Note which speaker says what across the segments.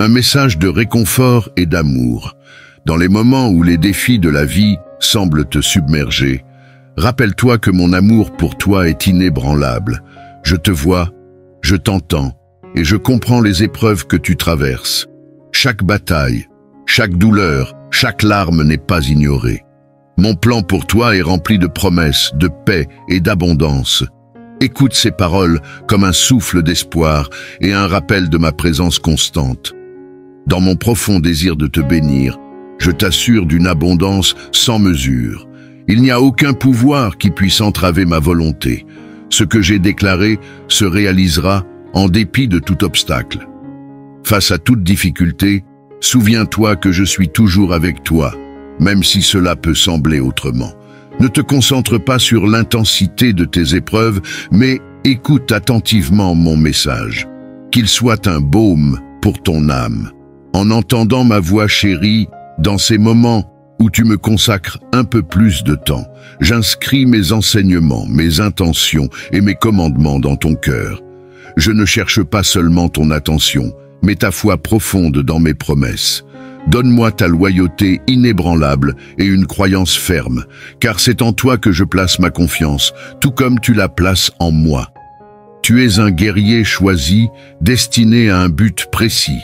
Speaker 1: un message de réconfort et d'amour. Dans les moments où les défis de la vie semblent te submerger, rappelle-toi que mon amour pour toi est inébranlable. Je te vois, je t'entends et je comprends les épreuves que tu traverses. Chaque bataille, chaque douleur, chaque larme n'est pas ignorée. Mon plan pour toi est rempli de promesses, de paix et d'abondance. Écoute ces paroles comme un souffle d'espoir et un rappel de ma présence constante. Dans mon profond désir de te bénir, je t'assure d'une abondance sans mesure. Il n'y a aucun pouvoir qui puisse entraver ma volonté. Ce que j'ai déclaré se réalisera en dépit de tout obstacle. Face à toute difficulté, souviens-toi que je suis toujours avec toi, même si cela peut sembler autrement. Ne te concentre pas sur l'intensité de tes épreuves, mais écoute attentivement mon message. Qu'il soit un baume pour ton âme. En entendant ma voix chérie, dans ces moments où tu me consacres un peu plus de temps, j'inscris mes enseignements, mes intentions et mes commandements dans ton cœur. Je ne cherche pas seulement ton attention, mais ta foi profonde dans mes promesses. Donne-moi ta loyauté inébranlable et une croyance ferme, car c'est en toi que je place ma confiance, tout comme tu la places en moi. Tu es un guerrier choisi, destiné à un but précis.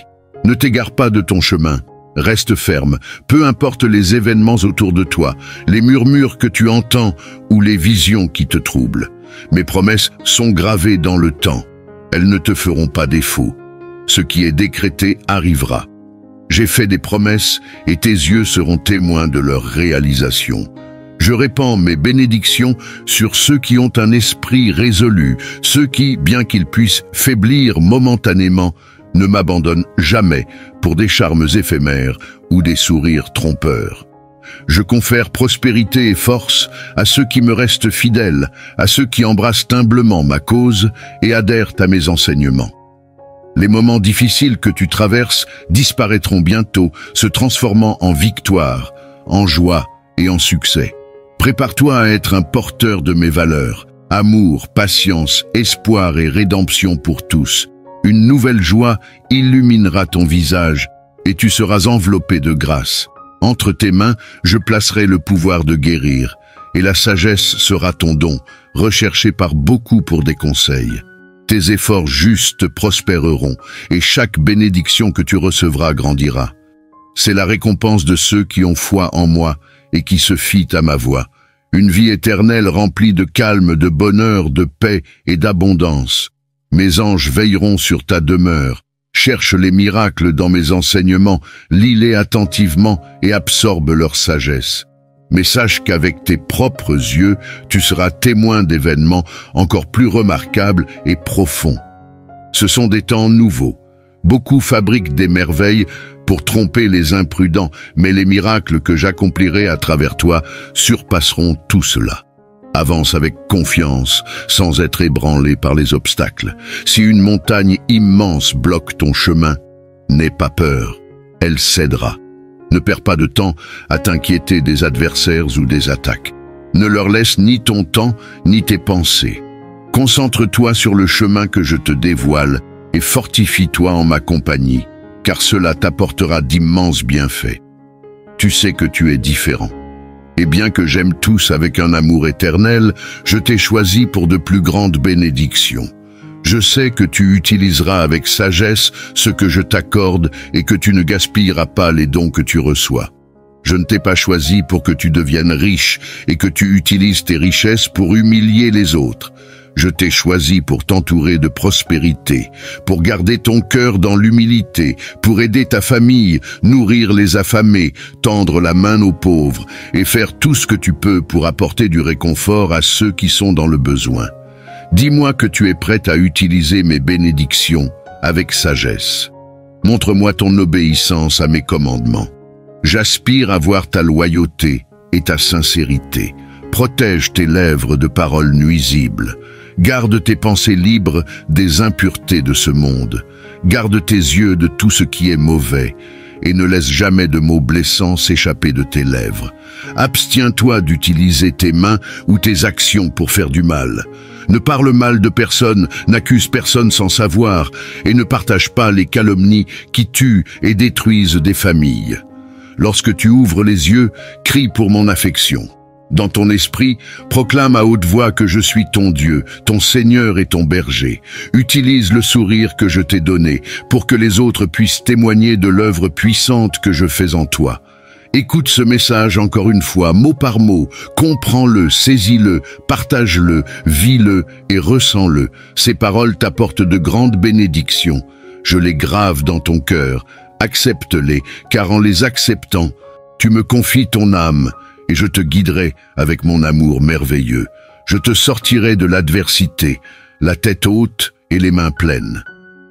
Speaker 1: Ne t'égare pas de ton chemin. Reste ferme, peu importe les événements autour de toi, les murmures que tu entends ou les visions qui te troublent. Mes promesses sont gravées dans le temps. Elles ne te feront pas défaut. Ce qui est décrété arrivera. J'ai fait des promesses et tes yeux seront témoins de leur réalisation. Je répands mes bénédictions sur ceux qui ont un esprit résolu, ceux qui, bien qu'ils puissent faiblir momentanément, ne m'abandonnent jamais pour des charmes éphémères ou des sourires trompeurs. Je confère prospérité et force à ceux qui me restent fidèles, à ceux qui embrassent humblement ma cause et adhèrent à mes enseignements. Les moments difficiles que tu traverses disparaîtront bientôt, se transformant en victoire, en joie et en succès. Prépare-toi à être un porteur de mes valeurs, amour, patience, espoir et rédemption pour tous. Une nouvelle joie illuminera ton visage et tu seras enveloppé de grâce. Entre tes mains, je placerai le pouvoir de guérir et la sagesse sera ton don, recherché par beaucoup pour des conseils. Tes efforts justes prospéreront et chaque bénédiction que tu recevras grandira. C'est la récompense de ceux qui ont foi en moi et qui se fient à ma voix. Une vie éternelle remplie de calme, de bonheur, de paix et d'abondance. Mes anges veilleront sur ta demeure. Cherche les miracles dans mes enseignements, lis-les attentivement et absorbe leur sagesse. Mais sache qu'avec tes propres yeux, tu seras témoin d'événements encore plus remarquables et profonds. Ce sont des temps nouveaux. Beaucoup fabriquent des merveilles pour tromper les imprudents, mais les miracles que j'accomplirai à travers toi surpasseront tout cela. Avance avec confiance, sans être ébranlé par les obstacles. Si une montagne immense bloque ton chemin, n'aie pas peur, elle cédera. Ne perds pas de temps à t'inquiéter des adversaires ou des attaques. Ne leur laisse ni ton temps, ni tes pensées. Concentre-toi sur le chemin que je te dévoile et fortifie-toi en ma compagnie, car cela t'apportera d'immenses bienfaits. Tu sais que tu es différent. Et bien que j'aime tous avec un amour éternel, je t'ai choisi pour de plus grandes bénédictions. Je sais que tu utiliseras avec sagesse ce que je t'accorde et que tu ne gaspilleras pas les dons que tu reçois. Je ne t'ai pas choisi pour que tu deviennes riche et que tu utilises tes richesses pour humilier les autres. Je t'ai choisi pour t'entourer de prospérité, pour garder ton cœur dans l'humilité, pour aider ta famille, nourrir les affamés, tendre la main aux pauvres et faire tout ce que tu peux pour apporter du réconfort à ceux qui sont dans le besoin. Dis-moi que tu es prête à utiliser mes bénédictions avec sagesse. Montre-moi ton obéissance à mes commandements. J'aspire à voir ta loyauté et ta sincérité. Protège tes lèvres de paroles nuisibles. Garde tes pensées libres des impuretés de ce monde. Garde tes yeux de tout ce qui est mauvais et ne laisse jamais de mots blessants s'échapper de tes lèvres. Abstiens-toi d'utiliser tes mains ou tes actions pour faire du mal. Ne parle mal de personne, n'accuse personne sans savoir, et ne partage pas les calomnies qui tuent et détruisent des familles. Lorsque tu ouvres les yeux, crie pour mon affection. Dans ton esprit, proclame à haute voix que je suis ton Dieu, ton Seigneur et ton berger. Utilise le sourire que je t'ai donné pour que les autres puissent témoigner de l'œuvre puissante que je fais en toi. Écoute ce message encore une fois, mot par mot, comprends-le, saisis-le, partage-le, vis-le et ressens-le. Ces paroles t'apportent de grandes bénédictions. Je les grave dans ton cœur. Accepte-les, car en les acceptant, tu me confies ton âme, et je te guiderai avec mon amour merveilleux. Je te sortirai de l'adversité, la tête haute et les mains pleines.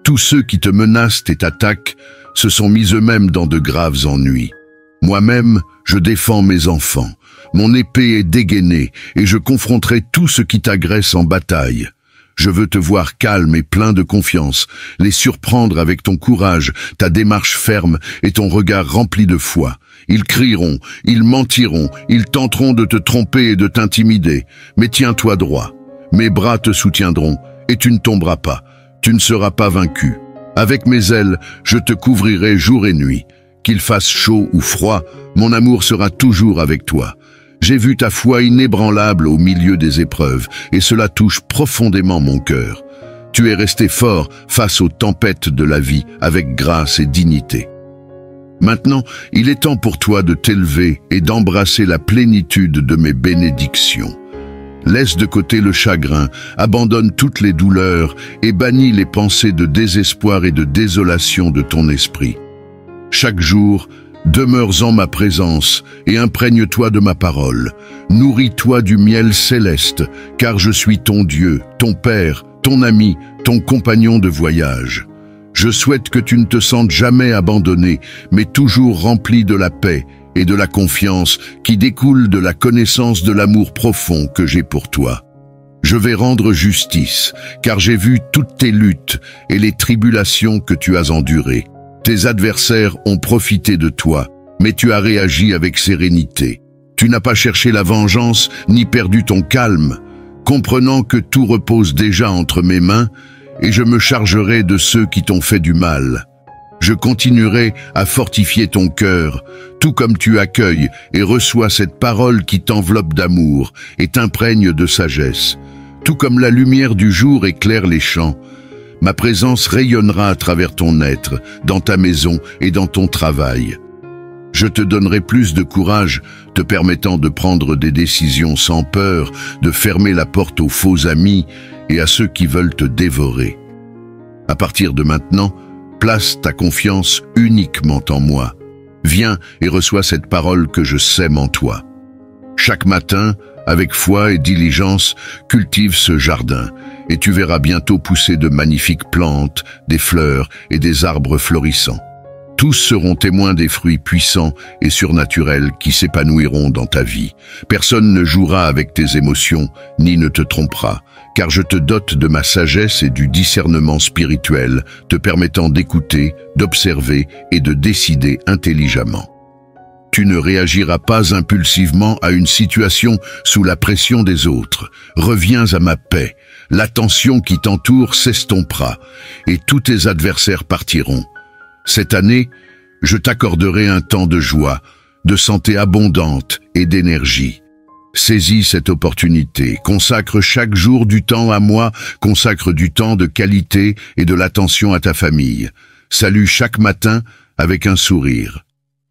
Speaker 1: Tous ceux qui te menacent et t'attaquent se sont mis eux-mêmes dans de graves ennuis. Moi-même, je défends mes enfants. Mon épée est dégainée, et je confronterai tout ce qui t'agresse en bataille. Je veux te voir calme et plein de confiance, les surprendre avec ton courage, ta démarche ferme et ton regard rempli de foi. Ils crieront, ils mentiront, ils tenteront de te tromper et de t'intimider, mais tiens-toi droit. Mes bras te soutiendront, et tu ne tomberas pas, tu ne seras pas vaincu. Avec mes ailes, je te couvrirai jour et nuit. Qu'il fasse chaud ou froid, mon amour sera toujours avec toi. J'ai vu ta foi inébranlable au milieu des épreuves, et cela touche profondément mon cœur. Tu es resté fort face aux tempêtes de la vie, avec grâce et dignité. Maintenant, il est temps pour toi de t'élever et d'embrasser la plénitude de mes bénédictions. Laisse de côté le chagrin, abandonne toutes les douleurs et bannis les pensées de désespoir et de désolation de ton esprit. Chaque jour, demeure en ma présence et imprègne-toi de ma parole. Nourris-toi du miel céleste, car je suis ton Dieu, ton Père, ton ami, ton compagnon de voyage. Je souhaite que tu ne te sentes jamais abandonné, mais toujours rempli de la paix et de la confiance qui découle de la connaissance de l'amour profond que j'ai pour toi. Je vais rendre justice, car j'ai vu toutes tes luttes et les tribulations que tu as endurées. Tes adversaires ont profité de toi, mais tu as réagi avec sérénité. Tu n'as pas cherché la vengeance ni perdu ton calme, comprenant que tout repose déjà entre mes mains, et je me chargerai de ceux qui t'ont fait du mal. Je continuerai à fortifier ton cœur, tout comme tu accueilles et reçois cette parole qui t'enveloppe d'amour et t'imprègne de sagesse. Tout comme la lumière du jour éclaire les champs, ma présence rayonnera à travers ton être, dans ta maison et dans ton travail. Je te donnerai plus de courage, te permettant de prendre des décisions sans peur, de fermer la porte aux faux amis et à ceux qui veulent te dévorer. À partir de maintenant, place ta confiance uniquement en moi. Viens et reçois cette parole que je sème en toi. Chaque matin, avec foi et diligence, cultive ce jardin, et tu verras bientôt pousser de magnifiques plantes, des fleurs et des arbres florissants. Tous seront témoins des fruits puissants et surnaturels qui s'épanouiront dans ta vie. Personne ne jouera avec tes émotions, ni ne te trompera, car je te dote de ma sagesse et du discernement spirituel, te permettant d'écouter, d'observer et de décider intelligemment. Tu ne réagiras pas impulsivement à une situation sous la pression des autres. Reviens à ma paix. La tension qui t'entoure s'estompera, et tous tes adversaires partiront. Cette année, je t'accorderai un temps de joie, de santé abondante et d'énergie. Saisis cette opportunité, consacre chaque jour du temps à moi, consacre du temps de qualité et de l'attention à ta famille. Salue chaque matin avec un sourire.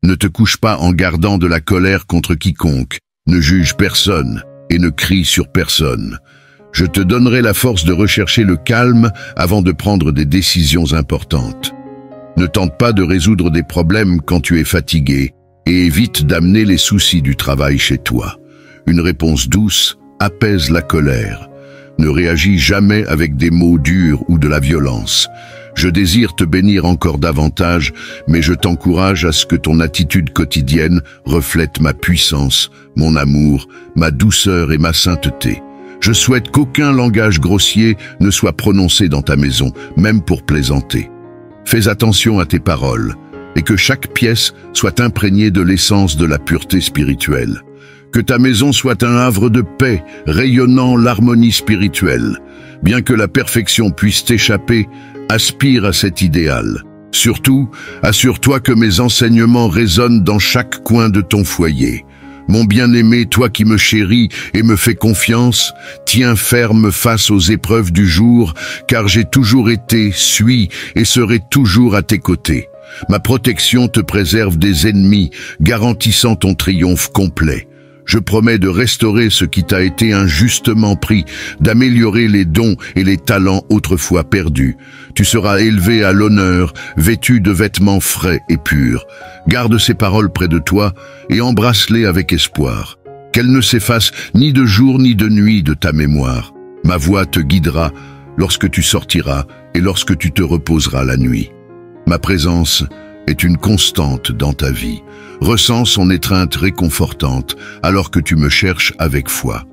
Speaker 1: Ne te couche pas en gardant de la colère contre quiconque, ne juge personne et ne crie sur personne. Je te donnerai la force de rechercher le calme avant de prendre des décisions importantes. Ne tente pas de résoudre des problèmes quand tu es fatigué et évite d'amener les soucis du travail chez toi. Une réponse douce apaise la colère. Ne réagis jamais avec des mots durs ou de la violence. Je désire te bénir encore davantage, mais je t'encourage à ce que ton attitude quotidienne reflète ma puissance, mon amour, ma douceur et ma sainteté. Je souhaite qu'aucun langage grossier ne soit prononcé dans ta maison, même pour plaisanter. Fais attention à tes paroles, et que chaque pièce soit imprégnée de l'essence de la pureté spirituelle. Que ta maison soit un havre de paix, rayonnant l'harmonie spirituelle. Bien que la perfection puisse t'échapper, aspire à cet idéal. Surtout, assure-toi que mes enseignements résonnent dans chaque coin de ton foyer. Mon bien-aimé, toi qui me chéris et me fais confiance, tiens ferme face aux épreuves du jour, car j'ai toujours été, suis et serai toujours à tes côtés. Ma protection te préserve des ennemis, garantissant ton triomphe complet. Je promets de restaurer ce qui t'a été injustement pris, d'améliorer les dons et les talents autrefois perdus. Tu seras élevé à l'honneur, vêtu de vêtements frais et purs. Garde ces paroles près de toi et embrasse-les avec espoir. Qu'elles ne s'effacent ni de jour ni de nuit de ta mémoire. Ma voix te guidera lorsque tu sortiras et lorsque tu te reposeras la nuit. Ma présence est une constante dans ta vie. Ressens son étreinte réconfortante alors que tu me cherches avec foi.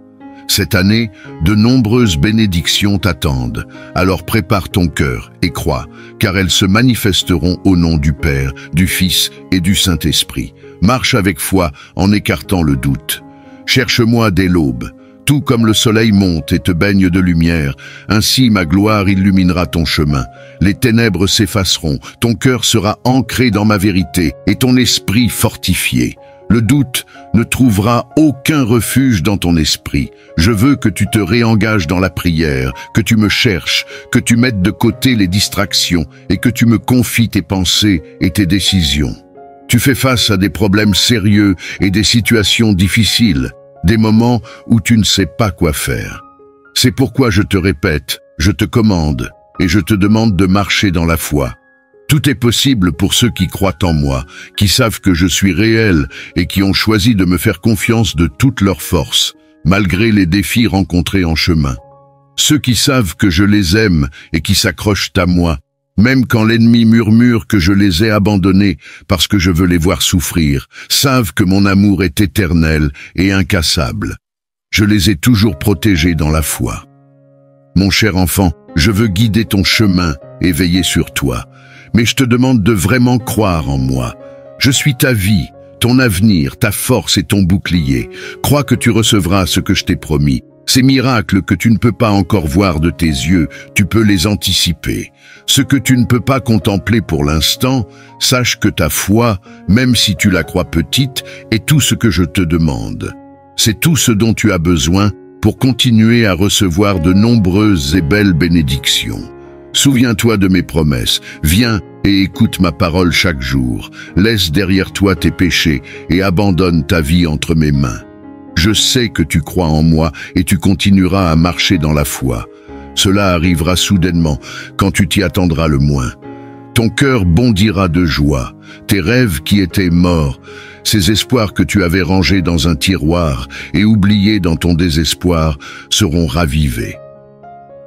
Speaker 1: Cette année, de nombreuses bénédictions t'attendent, alors prépare ton cœur et crois, car elles se manifesteront au nom du Père, du Fils et du Saint-Esprit. Marche avec foi en écartant le doute. Cherche-moi dès l'aube. Tout comme le soleil monte et te baigne de lumière, ainsi ma gloire illuminera ton chemin. Les ténèbres s'effaceront, ton cœur sera ancré dans ma vérité et ton esprit fortifié. Le doute ne trouvera aucun refuge dans ton esprit. Je veux que tu te réengages dans la prière, que tu me cherches, que tu mettes de côté les distractions et que tu me confies tes pensées et tes décisions. Tu fais face à des problèmes sérieux et des situations difficiles. Des moments où tu ne sais pas quoi faire. C'est pourquoi je te répète, je te commande et je te demande de marcher dans la foi. Tout est possible pour ceux qui croient en moi, qui savent que je suis réel et qui ont choisi de me faire confiance de toute leur force, malgré les défis rencontrés en chemin. Ceux qui savent que je les aime et qui s'accrochent à moi, même quand l'ennemi murmure que je les ai abandonnés parce que je veux les voir souffrir, savent que mon amour est éternel et incassable. Je les ai toujours protégés dans la foi. Mon cher enfant, je veux guider ton chemin et veiller sur toi. Mais je te demande de vraiment croire en moi. Je suis ta vie, ton avenir, ta force et ton bouclier. Crois que tu recevras ce que je t'ai promis. Ces miracles que tu ne peux pas encore voir de tes yeux, tu peux les anticiper. Ce que tu ne peux pas contempler pour l'instant, sache que ta foi, même si tu la crois petite, est tout ce que je te demande. C'est tout ce dont tu as besoin pour continuer à recevoir de nombreuses et belles bénédictions. Souviens-toi de mes promesses, viens et écoute ma parole chaque jour. Laisse derrière toi tes péchés et abandonne ta vie entre mes mains. Je sais que tu crois en moi et tu continueras à marcher dans la foi. Cela arrivera soudainement, quand tu t'y attendras le moins. Ton cœur bondira de joie, tes rêves qui étaient morts, ces espoirs que tu avais rangés dans un tiroir et oubliés dans ton désespoir, seront ravivés.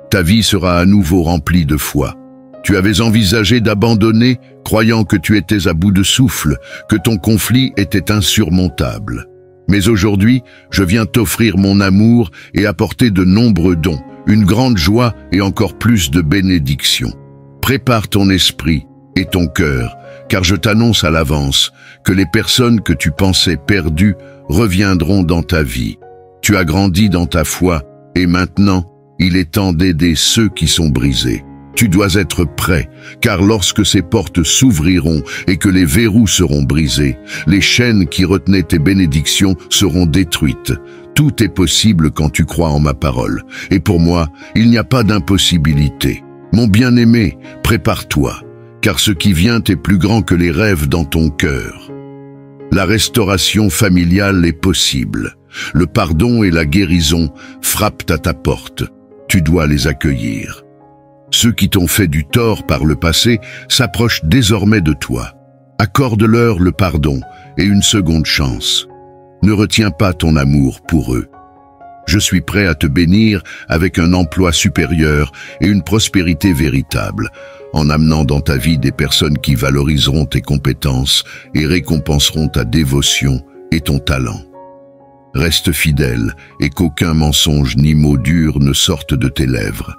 Speaker 1: Ta vie sera à nouveau remplie de foi. Tu avais envisagé d'abandonner, croyant que tu étais à bout de souffle, que ton conflit était insurmontable. Mais aujourd'hui, je viens t'offrir mon amour et apporter de nombreux dons, une grande joie et encore plus de bénédictions. Prépare ton esprit et ton cœur, car je t'annonce à l'avance que les personnes que tu pensais perdues reviendront dans ta vie. Tu as grandi dans ta foi et maintenant, il est temps d'aider ceux qui sont brisés. Tu dois être prêt, car lorsque ces portes s'ouvriront et que les verrous seront brisés, les chaînes qui retenaient tes bénédictions seront détruites. Tout est possible quand tu crois en ma parole. Et pour moi, il n'y a pas d'impossibilité. Mon bien-aimé, prépare-toi, car ce qui vient est plus grand que les rêves dans ton cœur. La restauration familiale est possible. Le pardon et la guérison frappent à ta porte. Tu dois les accueillir. Ceux qui t'ont fait du tort par le passé s'approchent désormais de toi. Accorde-leur le pardon et une seconde chance. Ne retiens pas ton amour pour eux. Je suis prêt à te bénir avec un emploi supérieur et une prospérité véritable, en amenant dans ta vie des personnes qui valoriseront tes compétences et récompenseront ta dévotion et ton talent. Reste fidèle et qu'aucun mensonge ni mot dur ne sorte de tes lèvres.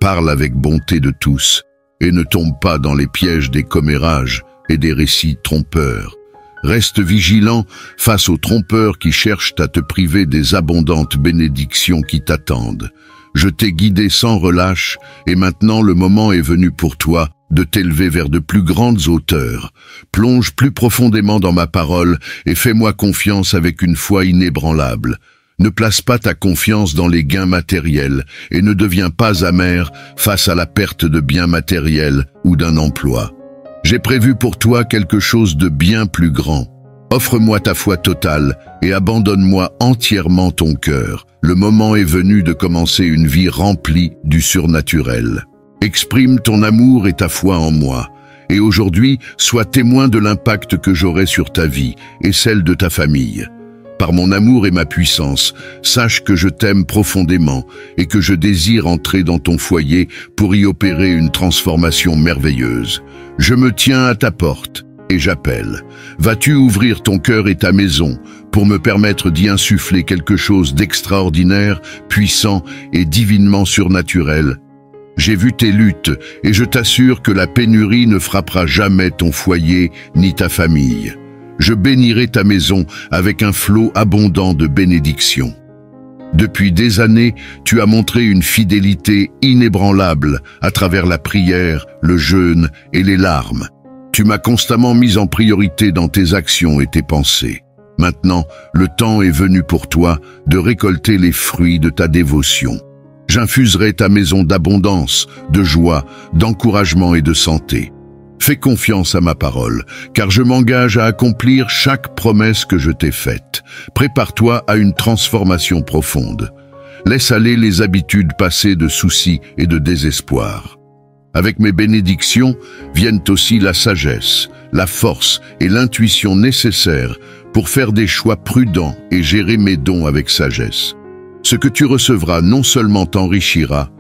Speaker 1: Parle avec bonté de tous et ne tombe pas dans les pièges des commérages et des récits trompeurs. Reste vigilant face aux trompeurs qui cherchent à te priver des abondantes bénédictions qui t'attendent. Je t'ai guidé sans relâche, et maintenant le moment est venu pour toi de t'élever vers de plus grandes hauteurs. Plonge plus profondément dans ma parole et fais-moi confiance avec une foi inébranlable. Ne place pas ta confiance dans les gains matériels et ne deviens pas amer face à la perte de biens matériels ou d'un emploi. J'ai prévu pour toi quelque chose de bien plus grand. Offre-moi ta foi totale et abandonne-moi entièrement ton cœur. Le moment est venu de commencer une vie remplie du surnaturel. Exprime ton amour et ta foi en moi. Et aujourd'hui, sois témoin de l'impact que j'aurai sur ta vie et celle de ta famille. Par mon amour et ma puissance, sache que je t'aime profondément et que je désire entrer dans ton foyer pour y opérer une transformation merveilleuse. Je me tiens à ta porte et j'appelle. Vas-tu ouvrir ton cœur et ta maison pour me permettre d'y insuffler quelque chose d'extraordinaire, puissant et divinement surnaturel? J'ai vu tes luttes et je t'assure que la pénurie ne frappera jamais ton foyer ni ta famille. Je bénirai ta maison avec un flot abondant de bénédictions. Depuis des années, tu as montré une fidélité inébranlable à travers la prière, le jeûne et les larmes. Tu m'as constamment mis en priorité dans tes actions et tes pensées. Maintenant, le temps est venu pour toi de récolter les fruits de ta dévotion. J'infuserai ta maison d'abondance, de joie, d'encouragement et de santé. Fais confiance à ma parole, car je m'engage à accomplir chaque promesse que je t'ai faite. Prépare-toi à une transformation profonde. Laisse aller les habitudes passées de soucis et de désespoir. Avec mes bénédictions viennent aussi la sagesse, la force et l'intuition nécessaires pour faire des choix prudents et gérer mes dons avec sagesse. Ce que tu recevras non seulement t'enrichira,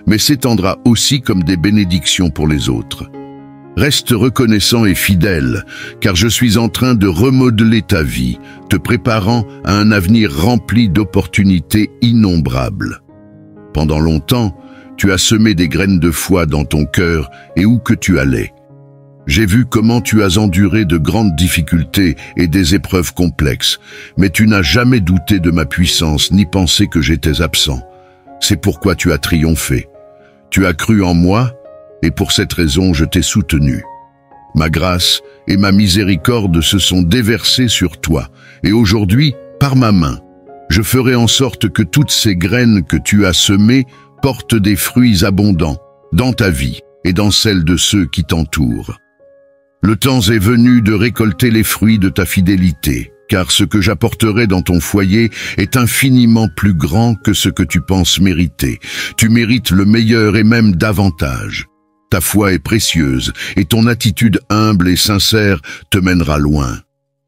Speaker 1: mais s'étendra aussi comme des bénédictions pour les autres. Reste reconnaissant et fidèle, car je suis en train de remodeler ta vie, te préparant à un avenir rempli d'opportunités innombrables. Pendant longtemps, tu as semé des graines de foi dans ton cœur et où que tu allais. J'ai vu comment tu as enduré de grandes difficultés et des épreuves complexes, mais tu n'as jamais douté de ma puissance ni pensé que j'étais absent. C'est pourquoi tu as triomphé. Tu as cru en moi, et pour cette raison je t'ai soutenu. Ma grâce et ma miséricorde se sont déversées sur toi, et aujourd'hui, par ma main, je ferai en sorte que toutes ces graines que tu as semées portent des fruits abondants dans ta vie et dans celle de ceux qui t'entourent. Le temps est venu de récolter les fruits de ta fidélité, car ce que j'apporterai dans ton foyer est infiniment plus grand que ce que tu penses mériter. Tu mérites le meilleur et même davantage. Ta foi est précieuse et ton attitude humble et sincère te mènera loin.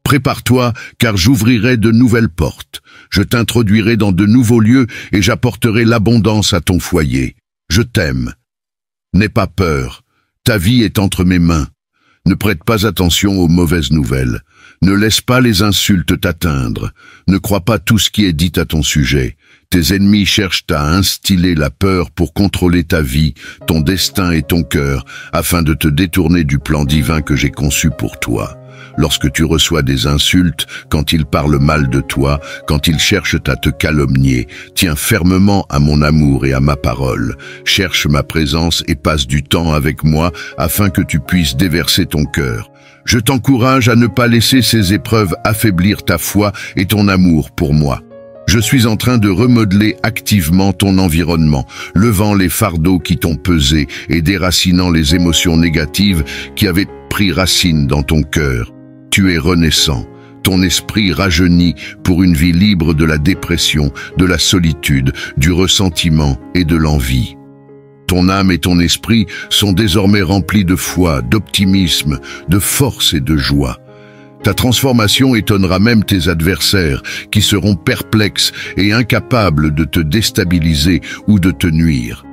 Speaker 1: Prépare-toi, car j'ouvrirai de nouvelles portes. Je t'introduirai dans de nouveaux lieux et j'apporterai l'abondance à ton foyer. Je t'aime. N'aie pas peur. Ta vie est entre mes mains. Ne prête pas attention aux mauvaises nouvelles. Ne laisse pas les insultes t'atteindre. Ne crois pas tout ce qui est dit à ton sujet. Tes ennemis cherchent à instiller la peur pour contrôler ta vie, ton destin et ton cœur, afin de te détourner du plan divin que j'ai conçu pour toi. Lorsque tu reçois des insultes, quand ils parlent mal de toi, quand ils cherchent à te calomnier, tiens fermement à mon amour et à ma parole. Cherche ma présence et passe du temps avec moi afin que tu puisses déverser ton cœur. Je t'encourage à ne pas laisser ces épreuves affaiblir ta foi et ton amour pour moi. Je suis en train de remodeler activement ton environnement, levant les fardeaux qui t'ont pesé et déracinant les émotions négatives qui avaient pris racine dans ton cœur. Tu es renaissant, ton esprit rajeuni pour une vie libre de la dépression, de la solitude, du ressentiment et de l'envie. Ton âme et ton esprit sont désormais remplis de foi, d'optimisme, de force et de joie. Ta transformation étonnera même tes adversaires qui seront perplexes et incapables de te déstabiliser ou de te nuire.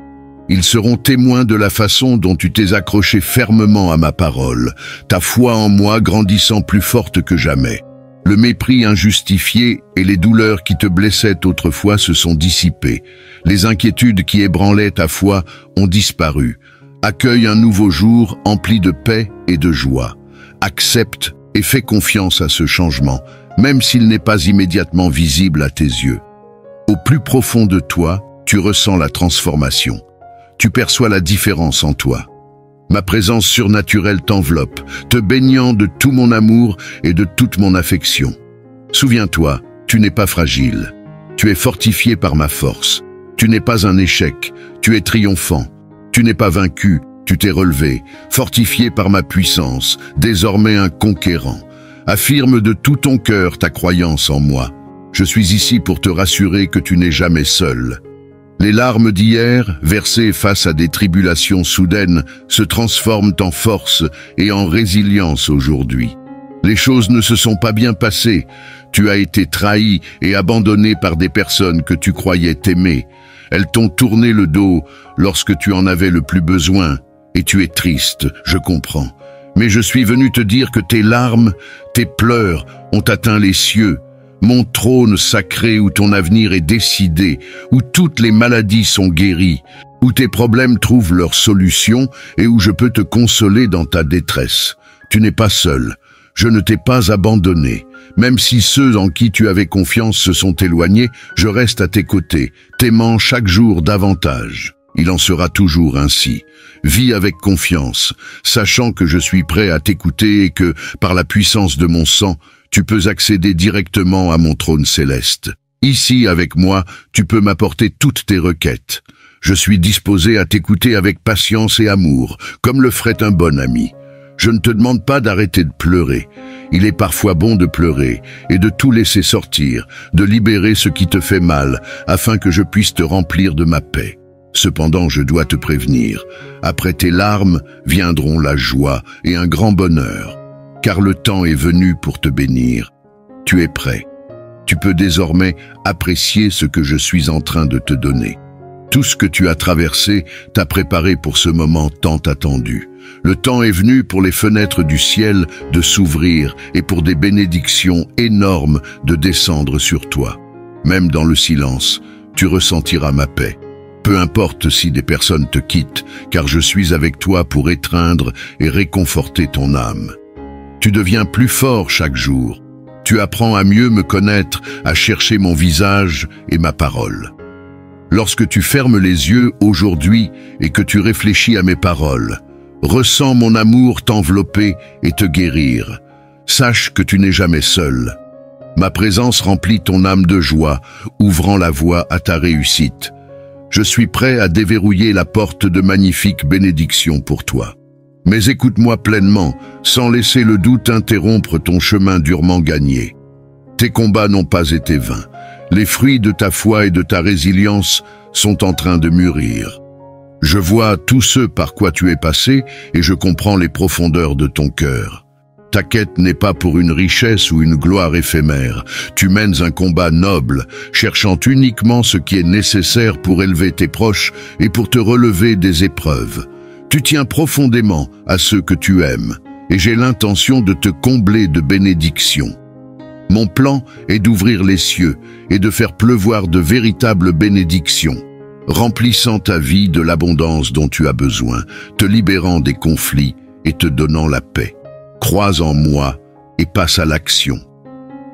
Speaker 1: Ils seront témoins de la façon dont tu t'es accroché fermement à ma parole, ta foi en moi grandissant plus forte que jamais. Le mépris injustifié et les douleurs qui te blessaient autrefois se sont dissipés. Les inquiétudes qui ébranlaient ta foi ont disparu. Accueille un nouveau jour empli de paix et de joie. Accepte et fais confiance à ce changement, même s'il n'est pas immédiatement visible à tes yeux. Au plus profond de toi, tu ressens la transformation. Tu perçois la différence en toi. Ma présence surnaturelle t'enveloppe, te baignant de tout mon amour et de toute mon affection. Souviens-toi, tu n'es pas fragile. Tu es fortifié par ma force. Tu n'es pas un échec, tu es triomphant. Tu n'es pas vaincu, tu t'es relevé, fortifié par ma puissance, désormais un conquérant. Affirme de tout ton cœur ta croyance en moi. Je suis ici pour te rassurer que tu n'es jamais seul. Les larmes d'hier, versées face à des tribulations soudaines, se transforment en force et en résilience aujourd'hui. Les choses ne se sont pas bien passées. Tu as été trahi et abandonné par des personnes que tu croyais t'aimer. Elles t'ont tourné le dos lorsque tu en avais le plus besoin. Et tu es triste, je comprends. Mais je suis venu te dire que tes larmes, tes pleurs ont atteint les cieux. Mon trône sacré où ton avenir est décidé, où toutes les maladies sont guéries, où tes problèmes trouvent leur solution et où je peux te consoler dans ta détresse. Tu n'es pas seul. Je ne t'ai pas abandonné. Même si ceux en qui tu avais confiance se sont éloignés, je reste à tes côtés, t'aimant chaque jour davantage. Il en sera toujours ainsi. Vis avec confiance, sachant que je suis prêt à t'écouter et que, par la puissance de mon sang, tu peux accéder directement à mon trône céleste. Ici, avec moi, tu peux m'apporter toutes tes requêtes. Je suis disposé à t'écouter avec patience et amour, comme le ferait un bon ami. Je ne te demande pas d'arrêter de pleurer. Il est parfois bon de pleurer et de tout laisser sortir, de libérer ce qui te fait mal, afin que je puisse te remplir de ma paix. Cependant, je dois te prévenir. Après tes larmes viendront la joie et un grand bonheur, car le temps est venu pour te bénir. Tu es prêt. Tu peux désormais apprécier ce que je suis en train de te donner. Tout ce que tu as traversé t'a préparé pour ce moment tant attendu. Le temps est venu pour les fenêtres du ciel de s'ouvrir et pour des bénédictions énormes de descendre sur toi. Même dans le silence, tu ressentiras ma paix. Peu importe si des personnes te quittent, car je suis avec toi pour étreindre et réconforter ton âme. Tu deviens plus fort chaque jour. Tu apprends à mieux me connaître, à chercher mon visage et ma parole. Lorsque tu fermes les yeux aujourd'hui et que tu réfléchis à mes paroles, ressens mon amour t'envelopper et te guérir. Sache que tu n'es jamais seul. Ma présence remplit ton âme de joie, ouvrant la voie à ta réussite. Je suis prêt à déverrouiller la porte de magnifiques bénédictions pour toi. Mais écoute-moi pleinement, sans laisser le doute interrompre ton chemin durement gagné. Tes combats n'ont pas été vains. Les fruits de ta foi et de ta résilience sont en train de mûrir. Je vois tout ce par quoi tu es passé et je comprends les profondeurs de ton cœur. Ta quête n'est pas pour une richesse ou une gloire éphémère. Tu mènes un combat noble, cherchant uniquement ce qui est nécessaire pour élever tes proches et pour te relever des épreuves. Tu tiens profondément à ceux que tu aimes et j'ai l'intention de te combler de bénédictions. Mon plan est d'ouvrir les cieux et de faire pleuvoir de véritables bénédictions, remplissant ta vie de l'abondance dont tu as besoin, te libérant des conflits et te donnant la paix. Crois en moi et passe à l'action.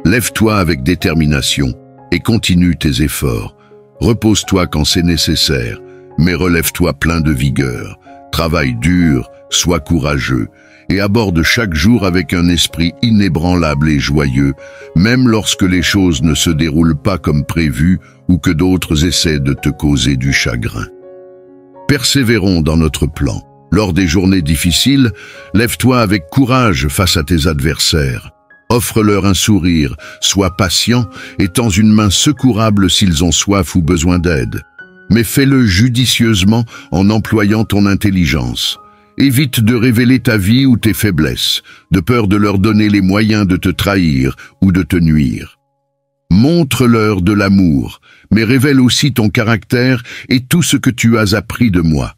Speaker 1: Lève-toi avec détermination et continue tes efforts. Repose-toi quand c'est nécessaire, mais relève-toi plein de vigueur. Travaille dur, sois courageux et aborde chaque jour avec un esprit inébranlable et joyeux, même lorsque les choses ne se déroulent pas comme prévu ou que d'autres essaient de te causer du chagrin. Persévérons dans notre plan. Lors des journées difficiles, lève-toi avec courage face à tes adversaires. Offre-leur un sourire, sois patient et tends une main secourable s'ils ont soif ou besoin d'aide. Mais fais-le judicieusement en employant ton intelligence. Évite de révéler ta vie ou tes faiblesses, de peur de leur donner les moyens de te trahir ou de te nuire. Montre-leur de l'amour, mais révèle aussi ton caractère et tout ce que tu as appris de moi.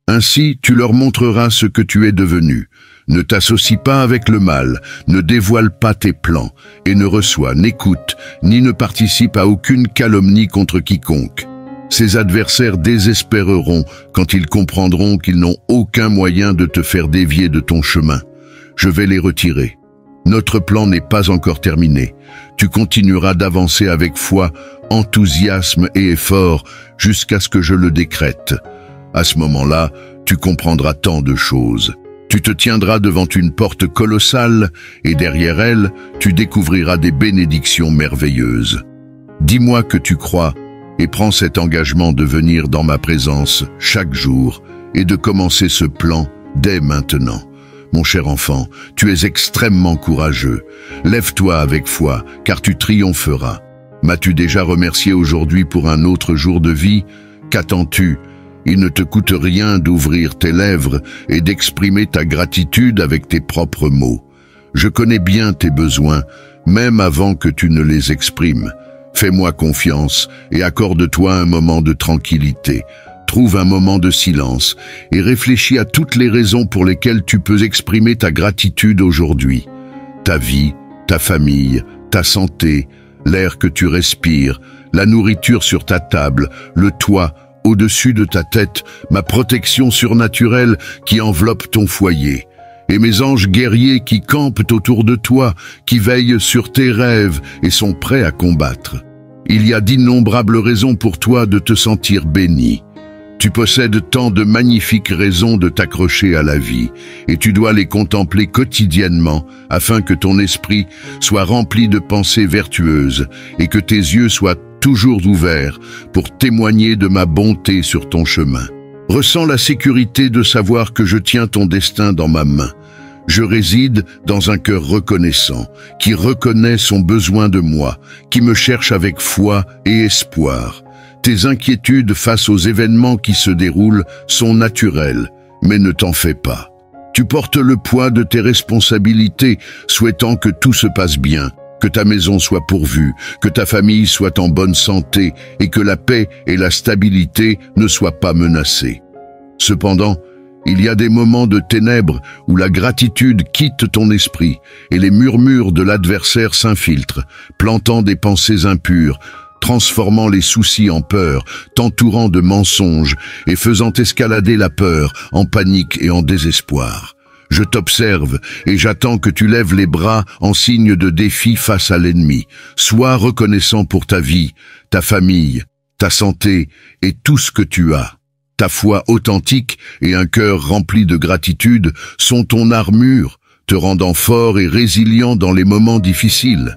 Speaker 1: Ainsi, tu leur montreras ce que tu es devenu. Ne t'associe pas avec le mal, ne dévoile pas tes plans, et ne reçois, n'écoute, ni ne participe à aucune calomnie contre quiconque. Ces adversaires désespéreront quand ils comprendront qu'ils n'ont aucun moyen de te faire dévier de ton chemin. Je vais les retirer. Notre plan n'est pas encore terminé. Tu continueras d'avancer avec foi, enthousiasme et effort jusqu'à ce que je le décrète. À ce moment-là, tu comprendras tant de choses. Tu te tiendras devant une porte colossale et derrière elle, tu découvriras des bénédictions merveilleuses. Dis-moi que tu crois et prends cet engagement de venir dans ma présence chaque jour et de commencer ce plan dès maintenant. Mon cher enfant, tu es extrêmement courageux. Lève-toi avec foi, car tu triompheras. M'as-tu déjà remercié aujourd'hui pour un autre jour de vie? Qu'attends-tu? Il ne te coûte rien d'ouvrir tes lèvres et d'exprimer ta gratitude avec tes propres mots. Je connais bien tes besoins, même avant que tu ne les exprimes. Fais-moi confiance et accorde-toi un moment de tranquillité. Trouve un moment de silence et réfléchis à toutes les raisons pour lesquelles tu peux exprimer ta gratitude aujourd'hui. Ta vie, ta famille, ta santé, l'air que tu respires, la nourriture sur ta table, le toit au-dessus de ta tête, ma protection surnaturelle qui enveloppe ton foyer, et mes anges guerriers qui campent autour de toi, qui veillent sur tes rêves et sont prêts à combattre. Il y a d'innombrables raisons pour toi de te sentir béni. Tu possèdes tant de magnifiques raisons de t'accrocher à la vie, et tu dois les contempler quotidiennement afin que ton esprit soit rempli de pensées vertueuses et que tes yeux soient toujours ouverts pour témoigner de ma bonté sur ton chemin. Ressens la sécurité de savoir que je tiens ton destin dans ma main. Je réside dans un cœur reconnaissant, qui reconnaît son besoin de moi, qui me cherche avec foi et espoir. Tes inquiétudes face aux événements qui se déroulent sont naturelles, mais ne t'en fais pas. Tu portes le poids de tes responsabilités, souhaitant que tout se passe bien, que ta maison soit pourvue, que ta famille soit en bonne santé et que la paix et la stabilité ne soient pas menacées. Cependant, il y a des moments de ténèbres où la gratitude quitte ton esprit et les murmures de l'adversaire s'infiltrent, plantant des pensées impures, transformant les soucis en peur, t'entourant de mensonges et faisant escalader la peur en panique et en désespoir. Je t'observe et j'attends que tu lèves les bras en signe de défi face à l'ennemi. Sois reconnaissant pour ta vie, ta famille, ta santé et tout ce que tu as. Ta foi authentique et un cœur rempli de gratitude sont ton armure, te rendant fort et résilient dans les moments difficiles.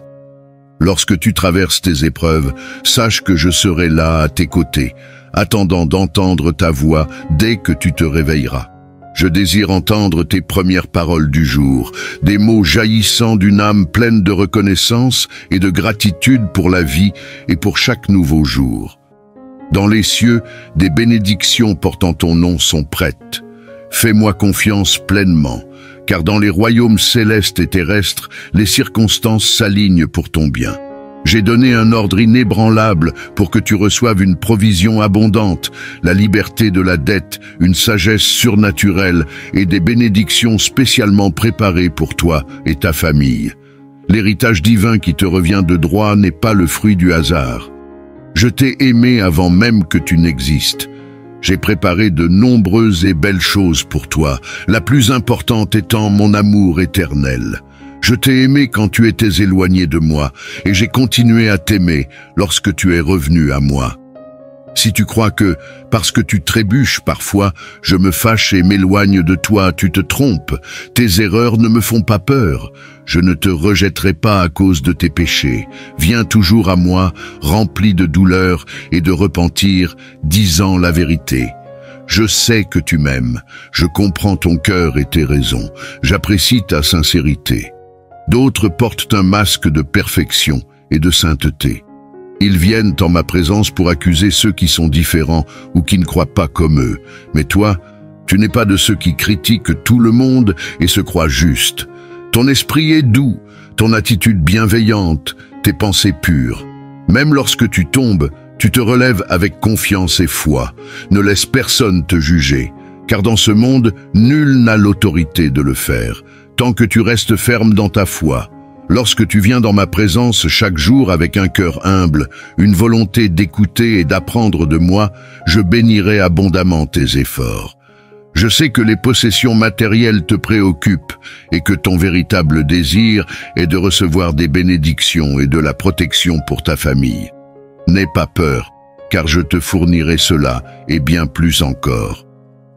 Speaker 1: Lorsque tu traverses tes épreuves, sache que je serai là à tes côtés, attendant d'entendre ta voix dès que tu te réveilleras. Je désire entendre tes premières paroles du jour, des mots jaillissant d'une âme pleine de reconnaissance et de gratitude pour la vie et pour chaque nouveau jour. Dans les cieux, des bénédictions portant ton nom sont prêtes. Fais-moi confiance pleinement, car dans les royaumes célestes et terrestres, les circonstances s'alignent pour ton bien. J'ai donné un ordre inébranlable pour que tu reçoives une provision abondante, la liberté de la dette, une sagesse surnaturelle et des bénédictions spécialement préparées pour toi et ta famille. L'héritage divin qui te revient de droit n'est pas le fruit du hasard. Je t'ai aimé avant même que tu n'existes. J'ai préparé de nombreuses et belles choses pour toi, la plus importante étant mon amour éternel. Je t'ai aimé quand tu étais éloigné de moi, et j'ai continué à t'aimer lorsque tu es revenu à moi. Si tu crois que, parce que tu trébuches parfois, je me fâche et m'éloigne de toi, tu te trompes. Tes erreurs ne me font pas peur. Je ne te rejetterai pas à cause de tes péchés. Viens toujours à moi, rempli de douleur et de repentir, disant la vérité. Je sais que tu m'aimes. Je comprends ton cœur et tes raisons. J'apprécie ta sincérité. D'autres portent un masque de perfection et de sainteté. Ils viennent en ma présence pour accuser ceux qui sont différents ou qui ne croient pas comme eux. Mais toi, tu n'es pas de ceux qui critiquent tout le monde et se croient justes. Ton esprit est doux, ton attitude bienveillante, tes pensées pures. Même lorsque tu tombes, tu te relèves avec confiance et foi. Ne laisse personne te juger, car dans ce monde, nul n'a l'autorité de le faire, tant que tu restes ferme dans ta foi. Lorsque tu viens dans ma présence chaque jour avec un cœur humble, une volonté d'écouter et d'apprendre de moi, je bénirai abondamment tes efforts. Je sais que les possessions matérielles te préoccupent et que ton véritable désir est de recevoir des bénédictions et de la protection pour ta famille. N'aie pas peur, car je te fournirai cela et bien plus encore.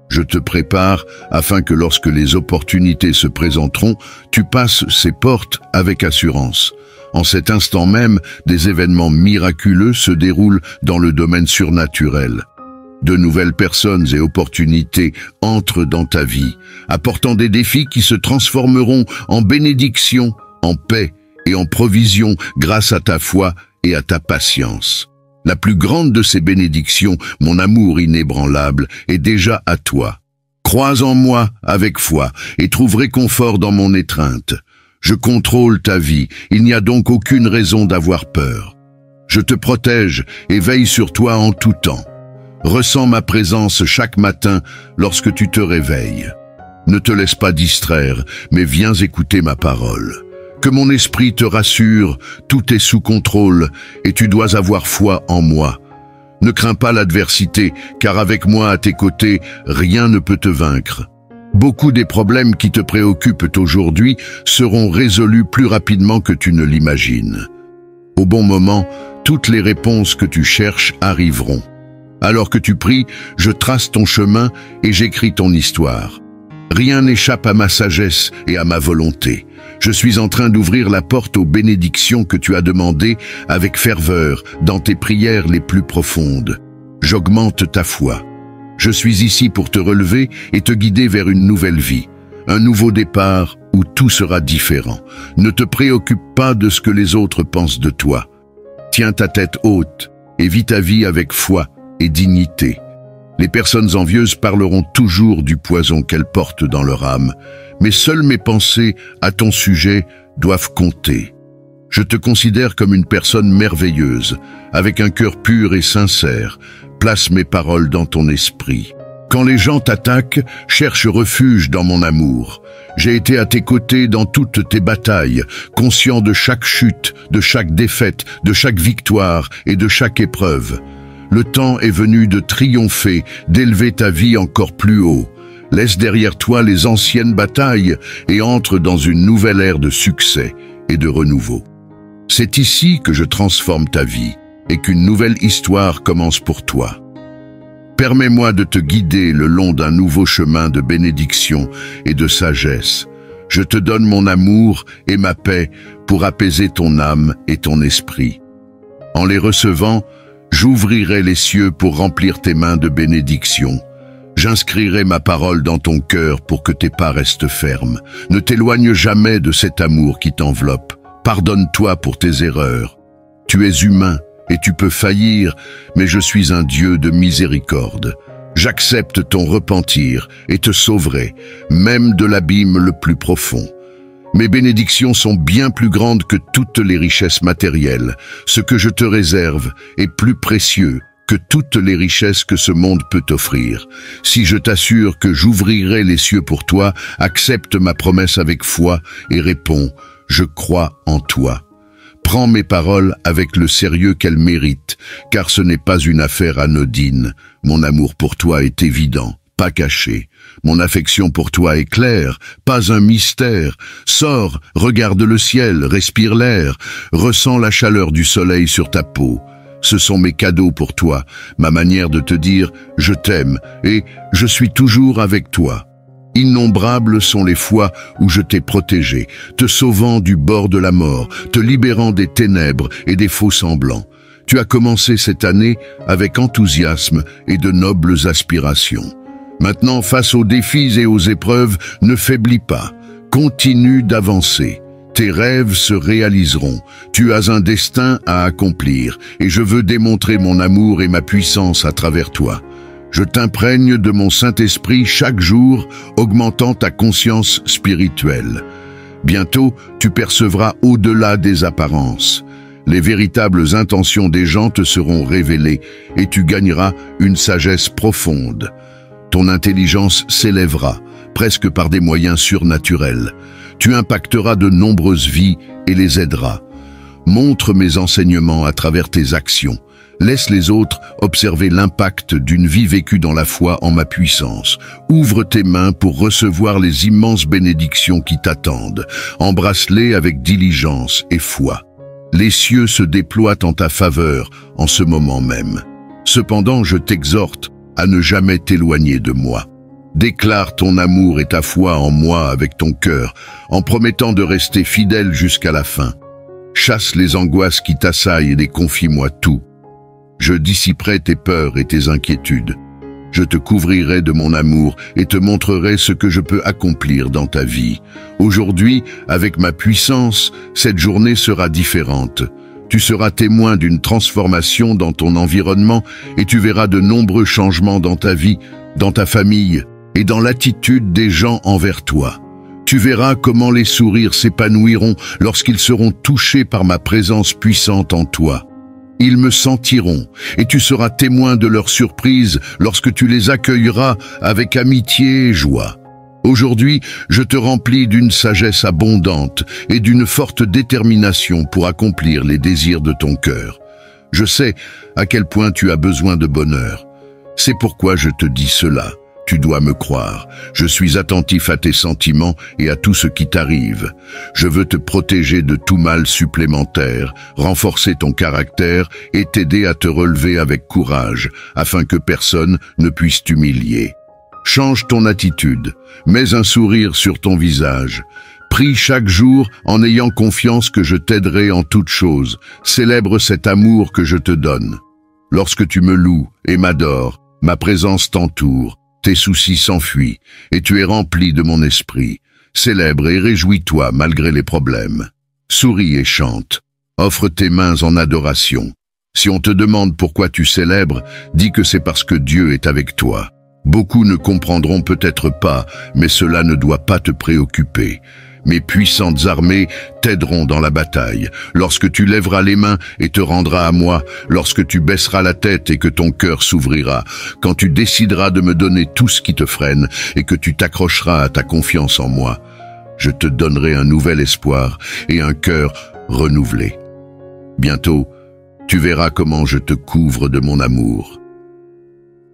Speaker 1: Je te prépare afin que lorsque les opportunités se présenteront, tu passes ces portes avec assurance. En cet instant même, des événements miraculeux se déroulent dans le domaine surnaturel. De nouvelles personnes et opportunités entrent dans ta vie, apportant des défis qui se transformeront en bénédictions, en paix et en provision grâce à ta foi et à ta patience. La plus grande de ces bénédictions, mon amour inébranlable, est déjà à toi. Crois en moi avec foi et trouve réconfort dans mon étreinte. Je contrôle ta vie, il n'y a donc aucune raison d'avoir peur. Je te protège et veille sur toi en tout temps. Ressens ma présence chaque matin lorsque tu te réveilles. Ne te laisse pas distraire, mais viens écouter ma parole. Que mon esprit te rassure, tout est sous contrôle et tu dois avoir foi en moi. Ne crains pas l'adversité, car avec moi à tes côtés, rien ne peut te vaincre. Beaucoup des problèmes qui te préoccupent aujourd'hui seront résolus plus rapidement que tu ne l'imagines. Au bon moment, toutes les réponses que tu cherches arriveront. Alors que tu pries, je trace ton chemin et j'écris ton histoire. Rien n'échappe à ma sagesse et à ma volonté. Je suis en train d'ouvrir la porte aux bénédictions que tu as demandées avec ferveur dans tes prières les plus profondes. J'augmente ta foi. Je suis ici pour te relever et te guider vers une nouvelle vie, un nouveau départ où tout sera différent. Ne te préoccupe pas de ce que les autres pensent de toi. Tiens ta tête haute et vis ta vie avec foi et dignité. Les personnes envieuses parleront toujours du poison qu'elles portent dans leur âme, mais seules mes pensées à ton sujet doivent compter. Je te considère comme une personne merveilleuse, avec un cœur pur et sincère. Place mes paroles dans ton esprit. Quand les gens t'attaquent, cherche refuge dans mon amour. J'ai été à tes côtés dans toutes tes batailles, conscient de chaque chute, de chaque défaite, de chaque victoire et de chaque épreuve. Le temps est venu de triompher, d'élever ta vie encore plus haut. Laisse derrière toi les anciennes batailles et entre dans une nouvelle ère de succès et de renouveau. C'est ici que je transforme ta vie et qu'une nouvelle histoire commence pour toi. Permets-moi de te guider le long d'un nouveau chemin de bénédiction et de sagesse. Je te donne mon amour et ma paix pour apaiser ton âme et ton esprit. En les recevant, j'ouvrirai les cieux pour remplir tes mains de bénédictions. J'inscrirai ma parole dans ton cœur pour que tes pas restent fermes. Ne t'éloigne jamais de cet amour qui t'enveloppe. Pardonne-toi pour tes erreurs. Tu es humain et tu peux faillir, mais je suis un Dieu de miséricorde. J'accepte ton repentir et te sauverai, même de l'abîme le plus profond. Mes bénédictions sont bien plus grandes que toutes les richesses matérielles. Ce que je te réserve est plus précieux que toutes les richesses que ce monde peut t'offrir. Si je t'assure que j'ouvrirai les cieux pour toi, accepte ma promesse avec foi et réponds « Je crois en toi ». Prends mes paroles avec le sérieux qu'elles méritent, car ce n'est pas une affaire anodine. Mon amour pour toi est évident, pas caché. Mon affection pour toi est claire, pas un mystère. Sors, regarde le ciel, respire l'air, ressens la chaleur du soleil sur ta peau. Ce sont mes cadeaux pour toi, ma manière de te dire « je t'aime » et « je suis toujours avec toi ». Innombrables sont les fois où je t'ai protégé, te sauvant du bord de la mort, te libérant des ténèbres et des faux semblants. Tu as commencé cette année avec enthousiasme et de nobles aspirations. Maintenant, face aux défis et aux épreuves, ne faiblis pas. Continue d'avancer. Tes rêves se réaliseront. Tu as un destin à accomplir et je veux démontrer mon amour et ma puissance à travers toi. Je t'imprègne de mon Saint-Esprit chaque jour, augmentant ta conscience spirituelle. Bientôt, tu percevras au-delà des apparences. Les véritables intentions des gens te seront révélées et tu gagneras une sagesse profonde. Ton intelligence s'élèvera, presque par des moyens surnaturels. Tu impacteras de nombreuses vies et les aideras. Montre mes enseignements à travers tes actions. Laisse les autres observer l'impact d'une vie vécue dans la foi en ma puissance. Ouvre tes mains pour recevoir les immenses bénédictions qui t'attendent. Embrasse-les avec diligence et foi. Les cieux se déploient en ta faveur en ce moment même. Cependant, je t'exhorte à ne jamais t'éloigner de moi. Déclare ton amour et ta foi en moi avec ton cœur, en promettant de rester fidèle jusqu'à la fin. Chasse les angoisses qui t'assaillent et confie-moi tout. Je dissiperai tes peurs et tes inquiétudes. Je te couvrirai de mon amour et te montrerai ce que je peux accomplir dans ta vie. Aujourd'hui, avec ma puissance, cette journée sera différente. Tu seras témoin d'une transformation dans ton environnement et tu verras de nombreux changements dans ta vie, dans ta famille et dans l'attitude des gens envers toi. Tu verras comment les sourires s'épanouiront lorsqu'ils seront touchés par ma présence puissante en toi. Ils me sentiront, et tu seras témoin de leur surprise lorsque tu les accueilleras avec amitié et joie. Aujourd'hui, je te remplis d'une sagesse abondante et d'une forte détermination pour accomplir les désirs de ton cœur. Je sais à quel point tu as besoin de bonheur. C'est pourquoi je te dis cela. Tu dois me croire. Je suis attentif à tes sentiments et à tout ce qui t'arrive. Je veux te protéger de tout mal supplémentaire, renforcer ton caractère et t'aider à te relever avec courage, afin que personne ne puisse t'humilier. Change ton attitude, mets un sourire sur ton visage. Prie chaque jour en ayant confiance que je t'aiderai en toutes choses. Célèbre cet amour que je te donne. Lorsque tu me loues et m'adores, ma présence t'entoure. Tes soucis s'enfuient, et tu es rempli de mon esprit. Célèbre et réjouis-toi malgré les problèmes. Souris et chante. Offre tes mains en adoration. Si on te demande pourquoi tu célèbres, dis que c'est parce que Dieu est avec toi. Beaucoup ne comprendront peut-être pas, mais cela ne doit pas te préoccuper. Mes puissantes armées t'aideront dans la bataille. Lorsque tu lèveras les mains et te rendras à moi, lorsque tu baisseras la tête et que ton cœur s'ouvrira, quand tu décideras de me donner tout ce qui te freine et que tu t'accrocheras à ta confiance en moi, je te donnerai un nouvel espoir et un cœur renouvelé. Bientôt, tu verras comment je te couvre de mon amour.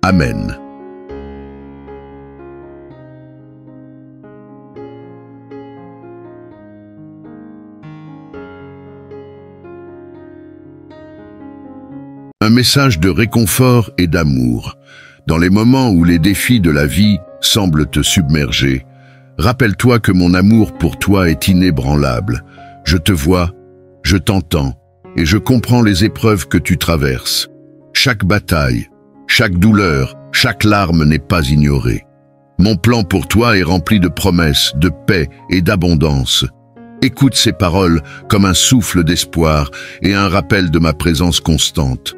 Speaker 1: Amen. Un message de réconfort et d'amour. Dans les moments où les défis de la vie semblent te submerger, rappelle-toi que mon amour pour toi est inébranlable. Je te vois, je t'entends et je comprends les épreuves que tu traverses. Chaque bataille, chaque douleur, chaque larme n'est pas ignorée. Mon plan pour toi est rempli de promesses, de paix et d'abondance. Écoute ces paroles comme un souffle d'espoir et un rappel de ma présence constante.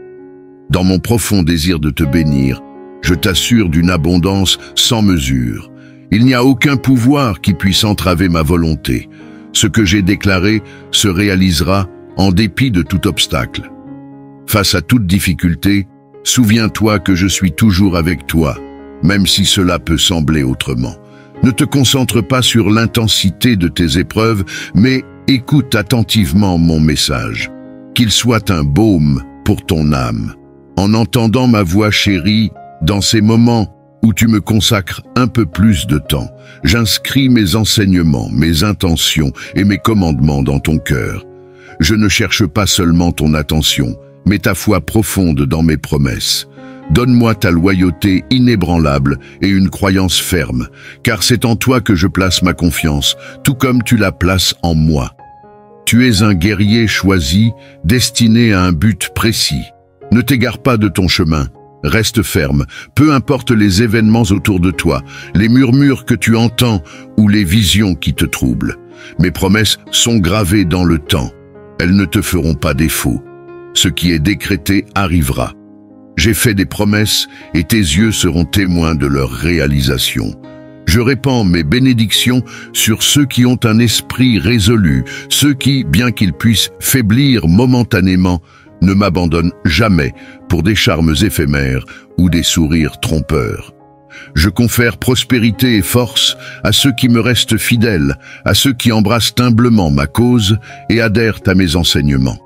Speaker 1: Dans mon profond désir de te bénir, je t'assure d'une abondance sans mesure. Il n'y a aucun pouvoir qui puisse entraver ma volonté. Ce que j'ai déclaré se réalisera en dépit de tout obstacle. Face à toute difficulté, souviens-toi que je suis toujours avec toi, même si cela peut sembler autrement. Ne te concentre pas sur l'intensité de tes épreuves, mais écoute attentivement mon message. Qu'il soit un baume pour ton âme. En entendant ma voix chérie, dans ces moments où tu me consacres un peu plus de temps, j'inscris mes enseignements, mes intentions et mes commandements dans ton cœur. Je ne cherche pas seulement ton attention, mais ta foi profonde dans mes promesses. Donne-moi ta loyauté inébranlable et une croyance ferme, car c'est en toi que je place ma confiance, tout comme tu la places en moi. Tu es un guerrier choisi, destiné à un but précis. Ne t'égare pas de ton chemin, reste ferme, peu importe les événements autour de toi, les murmures que tu entends ou les visions qui te troublent. Mes promesses sont gravées dans le temps, elles ne te feront pas défaut. Ce qui est décrété arrivera. J'ai fait des promesses et tes yeux seront témoins de leur réalisation. Je répands mes bénédictions sur ceux qui ont un esprit résolu, ceux qui, bien qu'ils puissent faiblir momentanément, ne m'abandonnent jamais pour des charmes éphémères ou des sourires trompeurs. Je confère prospérité et force à ceux qui me restent fidèles, à ceux qui embrassent humblement ma cause et adhèrent à mes enseignements.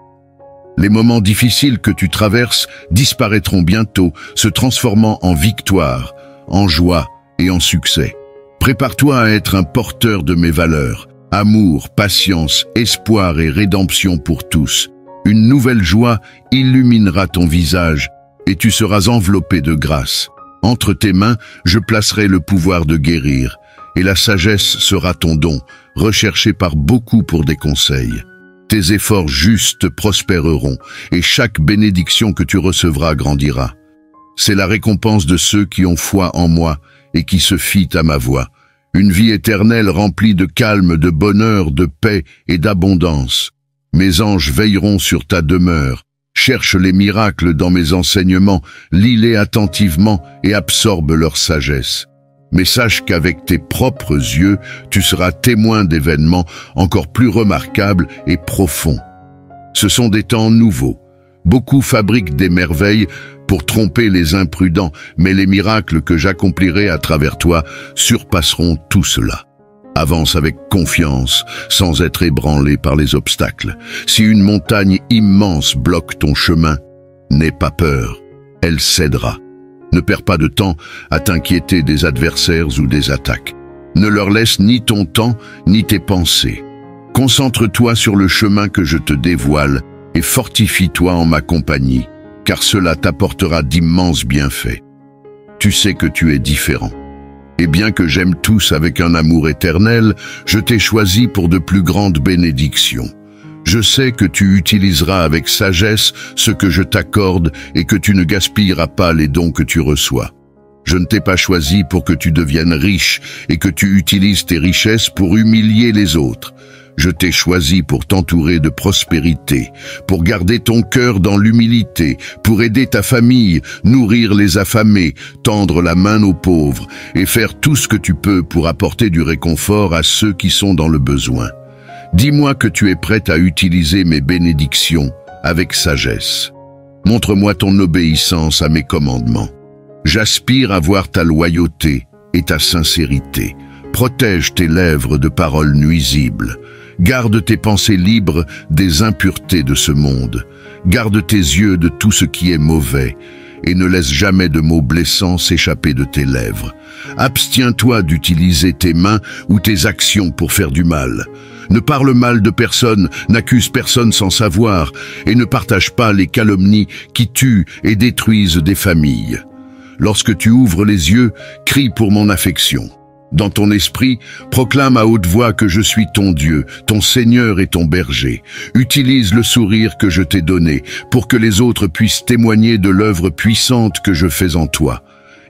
Speaker 1: Les moments difficiles que tu traverses disparaîtront bientôt, se transformant en victoire, en joie et en succès. Prépare-toi à être un porteur de mes valeurs. Amour, patience, espoir et rédemption pour tous. Une nouvelle joie illuminera ton visage et tu seras enveloppé de grâce. Entre tes mains, je placerai le pouvoir de guérir et la sagesse sera ton don, recherché par beaucoup pour des conseils. Tes efforts justes prospéreront et chaque bénédiction que tu recevras grandira. C'est la récompense de ceux qui ont foi en moi et qui se fient à ma voix. Une vie éternelle remplie de calme, de bonheur, de paix et d'abondance. Mes anges veilleront sur ta demeure. Cherche les miracles dans mes enseignements, lis-les attentivement et absorbe leur sagesse. Mais sache qu'avec tes propres yeux, tu seras témoin d'événements encore plus remarquables et profonds. Ce sont des temps nouveaux. Beaucoup fabriquent des merveilles pour tromper les imprudents, mais les miracles que j'accomplirai à travers toi surpasseront tout cela. Avance avec confiance, sans être ébranlé par les obstacles. Si une montagne immense bloque ton chemin, n'aie pas peur, elle cédera. Ne perds pas de temps à t'inquiéter des adversaires ou des attaques. Ne leur laisse ni ton temps, ni tes pensées. Concentre-toi sur le chemin que je te dévoile et fortifie-toi en ma compagnie, car cela t'apportera d'immenses bienfaits. Tu sais que tu es différent. Et bien que j'aime tous avec un amour éternel, je t'ai choisi pour de plus grandes bénédictions. Je sais que tu utiliseras avec sagesse ce que je t'accorde et que tu ne gaspilleras pas les dons que tu reçois. Je ne t'ai pas choisi pour que tu deviennes riche et que tu utilises tes richesses pour humilier les autres. Je t'ai choisi pour t'entourer de prospérité, pour garder ton cœur dans l'humilité, pour aider ta famille, nourrir les affamés, tendre la main aux pauvres et faire tout ce que tu peux pour apporter du réconfort à ceux qui sont dans le besoin. Dis-moi que tu es prête à utiliser mes bénédictions avec sagesse. Montre-moi ton obéissance à mes commandements. J'aspire à voir ta loyauté et ta sincérité. Protège tes lèvres de paroles nuisibles. Garde tes pensées libres des impuretés de ce monde. Garde tes yeux de tout ce qui est mauvais et ne laisse jamais de mots blessants s'échapper de tes lèvres. Abstiens-toi d'utiliser tes mains ou tes actions pour faire du mal. Ne parle mal de personne, n'accuse personne sans savoir et ne partage pas les calomnies qui tuent et détruisent des familles. Lorsque tu ouvres les yeux, crie pour mon affection. Dans ton esprit, proclame à haute voix que je suis ton Dieu, ton Seigneur et ton berger. Utilise le sourire que je t'ai donné pour que les autres puissent témoigner de l'œuvre puissante que je fais en toi.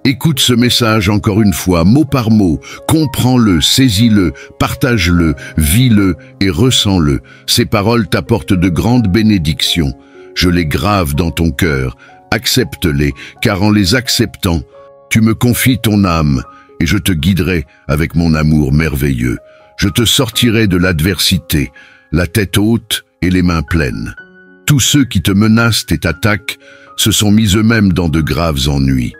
Speaker 1: Écoute ce message encore une fois, mot par mot, comprends-le, saisis-le, partage-le, vis-le et ressens-le. Ces paroles t'apportent de grandes bénédictions. Je les grave dans ton cœur. Accepte-les, car en les acceptant, tu me confies ton âme, et je te guiderai avec mon amour merveilleux. Je te sortirai de l'adversité, la tête haute et les mains pleines. Tous ceux qui te menacent et t'attaquent se sont mis eux-mêmes dans de graves ennuis.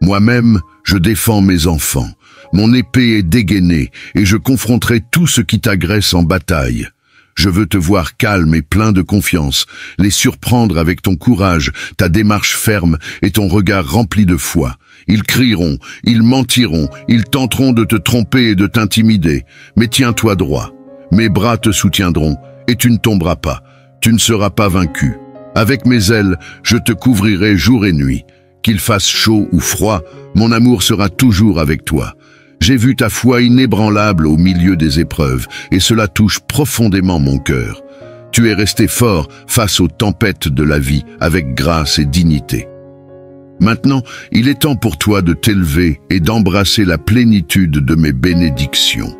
Speaker 1: Moi-même, je défends mes enfants. Mon épée est dégainée et je confronterai tout ce qui t'agresse en bataille. Je veux te voir calme et plein de confiance, les surprendre avec ton courage, ta démarche ferme et ton regard rempli de foi. Ils crieront, ils mentiront, ils tenteront de te tromper et de t'intimider. Mais tiens-toi droit. Mes bras te soutiendront et tu ne tomberas pas. Tu ne seras pas vaincu. Avec mes ailes, je te couvrirai jour et nuit. Qu'il fasse chaud ou froid, mon amour sera toujours avec toi. J'ai vu ta foi inébranlable au milieu des épreuves, et cela touche profondément mon cœur. Tu es resté fort face aux tempêtes de la vie, avec grâce et dignité. Maintenant, il est temps pour toi de t'élever et d'embrasser la plénitude de mes bénédictions.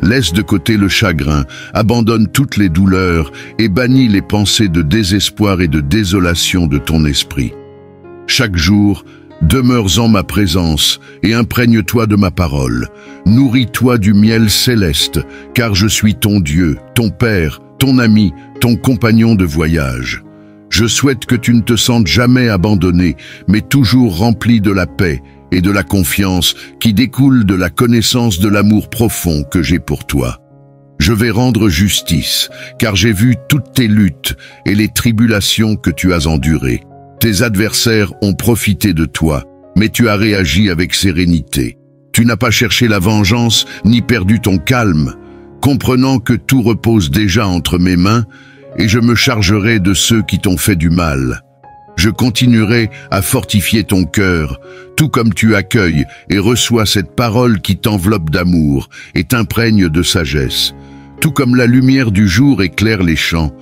Speaker 1: Laisse de côté le chagrin, abandonne toutes les douleurs et bannis les pensées de désespoir et de désolation de ton esprit. Chaque jour, demeure en ma présence et imprègne-toi de ma parole. Nourris-toi du miel céleste, car je suis ton Dieu, ton Père, ton ami, ton compagnon de voyage. Je souhaite que tu ne te sentes jamais abandonné, mais toujours rempli de la paix et de la confiance qui découle de la connaissance de l'amour profond que j'ai pour toi. Je vais rendre justice, car j'ai vu toutes tes luttes et les tribulations que tu as endurées. Tes adversaires ont profité de toi, mais tu as réagi avec sérénité. Tu n'as pas cherché la vengeance ni perdu ton calme, comprenant que tout repose déjà entre mes mains, et je me chargerai de ceux qui t'ont fait du mal. Je continuerai à fortifier ton cœur, tout comme tu accueilles et reçois cette parole qui t'enveloppe d'amour et t'imprègne de sagesse. Tout comme la lumière du jour éclaire les champs,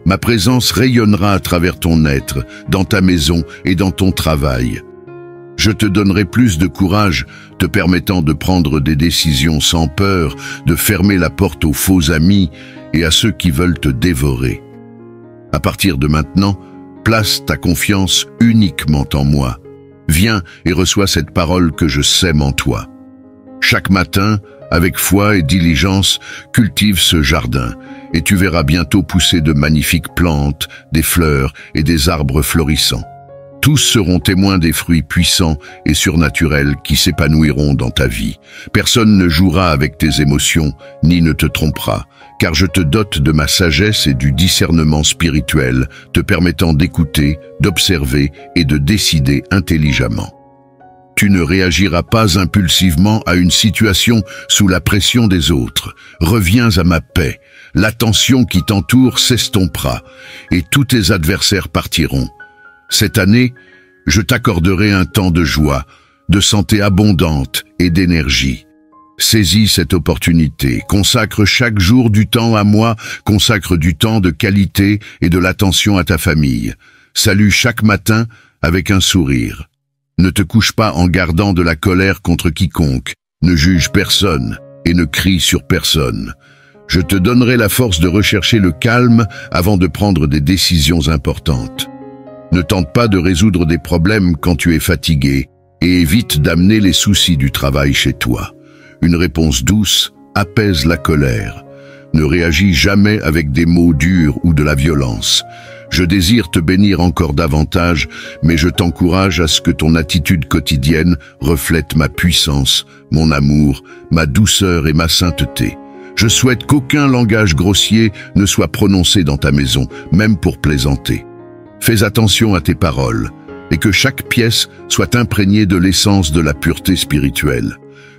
Speaker 1: ma présence rayonnera à travers ton être, dans ta maison et dans ton travail. Je te donnerai plus de courage, te permettant de prendre des décisions sans peur, de fermer la porte aux faux amis et à ceux qui veulent te dévorer. À partir de maintenant, place ta confiance uniquement en moi. Viens et reçois cette parole que je sème en toi. Chaque matin, avec foi et diligence, cultive ce jardin, et tu verras bientôt pousser de magnifiques plantes, des fleurs et des arbres florissants. Tous seront témoins des fruits puissants et surnaturels qui s'épanouiront dans ta vie. Personne ne jouera avec tes émotions, ni ne te trompera, car je te dote de ma sagesse et du discernement spirituel, te permettant d'écouter, d'observer et de décider intelligemment. Tu ne réagiras pas impulsivement à une situation sous la pression des autres. Reviens à ma paix. La tension qui t'entoure s'estompera, et tous tes adversaires partiront. Cette année, je t'accorderai un temps de joie, de santé abondante et d'énergie. Saisis cette opportunité, consacre chaque jour du temps à moi, consacre du temps de qualité et de l'attention à ta famille. Salue chaque matin avec un sourire. Ne te couche pas en gardant de la colère contre quiconque, ne juge personne et ne crie sur personne. Je te donnerai la force de rechercher le calme avant de prendre des décisions importantes. Ne tente pas de résoudre des problèmes quand tu es fatigué et évite d'amener les soucis du travail chez toi. Une réponse douce apaise la colère. Ne réagis jamais avec des mots durs ou de la violence. Je désire te bénir encore davantage, mais je t'encourage à ce que ton attitude quotidienne reflète ma puissance, mon amour, ma douceur et ma sainteté. Je souhaite qu'aucun langage grossier ne soit prononcé dans ta maison, même pour plaisanter. Fais attention à tes paroles, et que chaque pièce soit imprégnée de l'essence de la pureté spirituelle.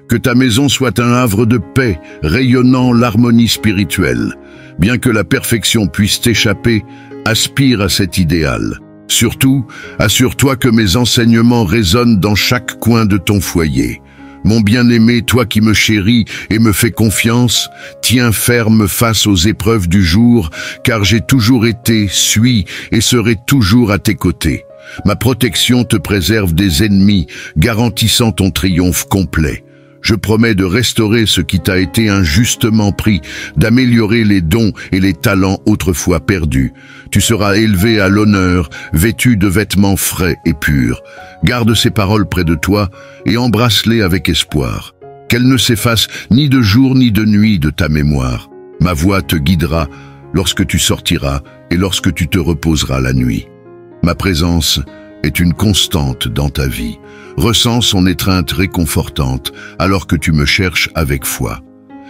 Speaker 1: Que ta maison soit un havre de paix, rayonnant l'harmonie spirituelle. Bien que la perfection puisse t'échapper, aspire à cet idéal. Surtout, assure-toi que mes enseignements résonnent dans chaque coin de ton foyer. Mon bien-aimé, toi qui me chéris et me fais confiance, tiens ferme face aux épreuves du jour, car j'ai toujours été, suis et serai toujours à tes côtés. Ma protection te préserve des ennemis, garantissant ton triomphe complet. Je promets de restaurer ce qui t'a été injustement pris, d'améliorer les dons et les talents autrefois perdus. Tu seras élevé à l'honneur, vêtu de vêtements frais et purs. Garde ces paroles près de toi et embrasse-les avec espoir. Qu'elles ne s'effacent ni de jour ni de nuit de ta mémoire. Ma voix te guidera lorsque tu sortiras et lorsque tu te reposeras la nuit. Ma présence est une constante dans ta vie. Ressens son étreinte réconfortante alors que tu me cherches avec foi.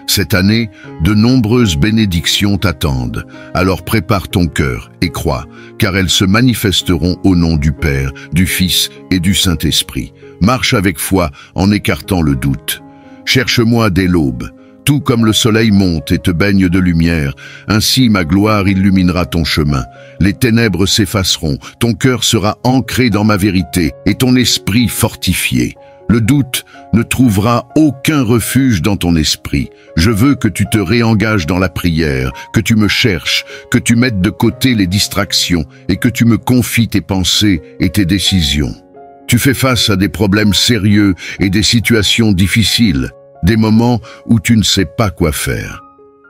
Speaker 1: Cette année, de nombreuses bénédictions t'attendent, alors prépare ton cœur et crois, car elles se manifesteront au nom du Père, du Fils et du Saint-Esprit. Marche avec foi en écartant le doute. Cherche-moi dès l'aube. Tout comme le soleil monte et te baigne de lumière, ainsi ma gloire illuminera ton chemin. Les ténèbres s'effaceront, ton cœur sera ancré dans ma vérité et ton esprit fortifié. Le doute ne trouvera aucun refuge dans ton esprit. Je veux que tu te réengages dans la prière, que tu me cherches, que tu mettes de côté les distractions et que tu me confies tes pensées et tes décisions. Tu fais face à des problèmes sérieux et des situations difficiles. Des moments où tu ne sais pas quoi faire.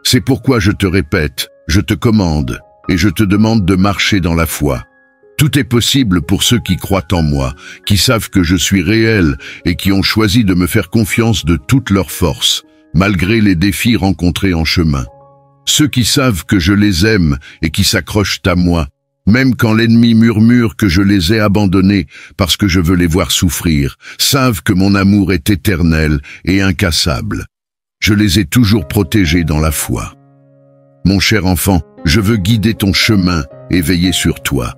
Speaker 1: C'est pourquoi je te répète, je te commande et je te demande de marcher dans la foi. Tout est possible pour ceux qui croient en moi, qui savent que je suis réel et qui ont choisi de me faire confiance de toute leur force, malgré les défis rencontrés en chemin. Ceux qui savent que je les aime et qui s'accrochent à moi, même quand l'ennemi murmure que je les ai abandonnés parce que je veux les voir souffrir, savent que mon amour est éternel et incassable. Je les ai toujours protégés dans la foi. Mon cher enfant, je veux guider ton chemin et veiller sur toi.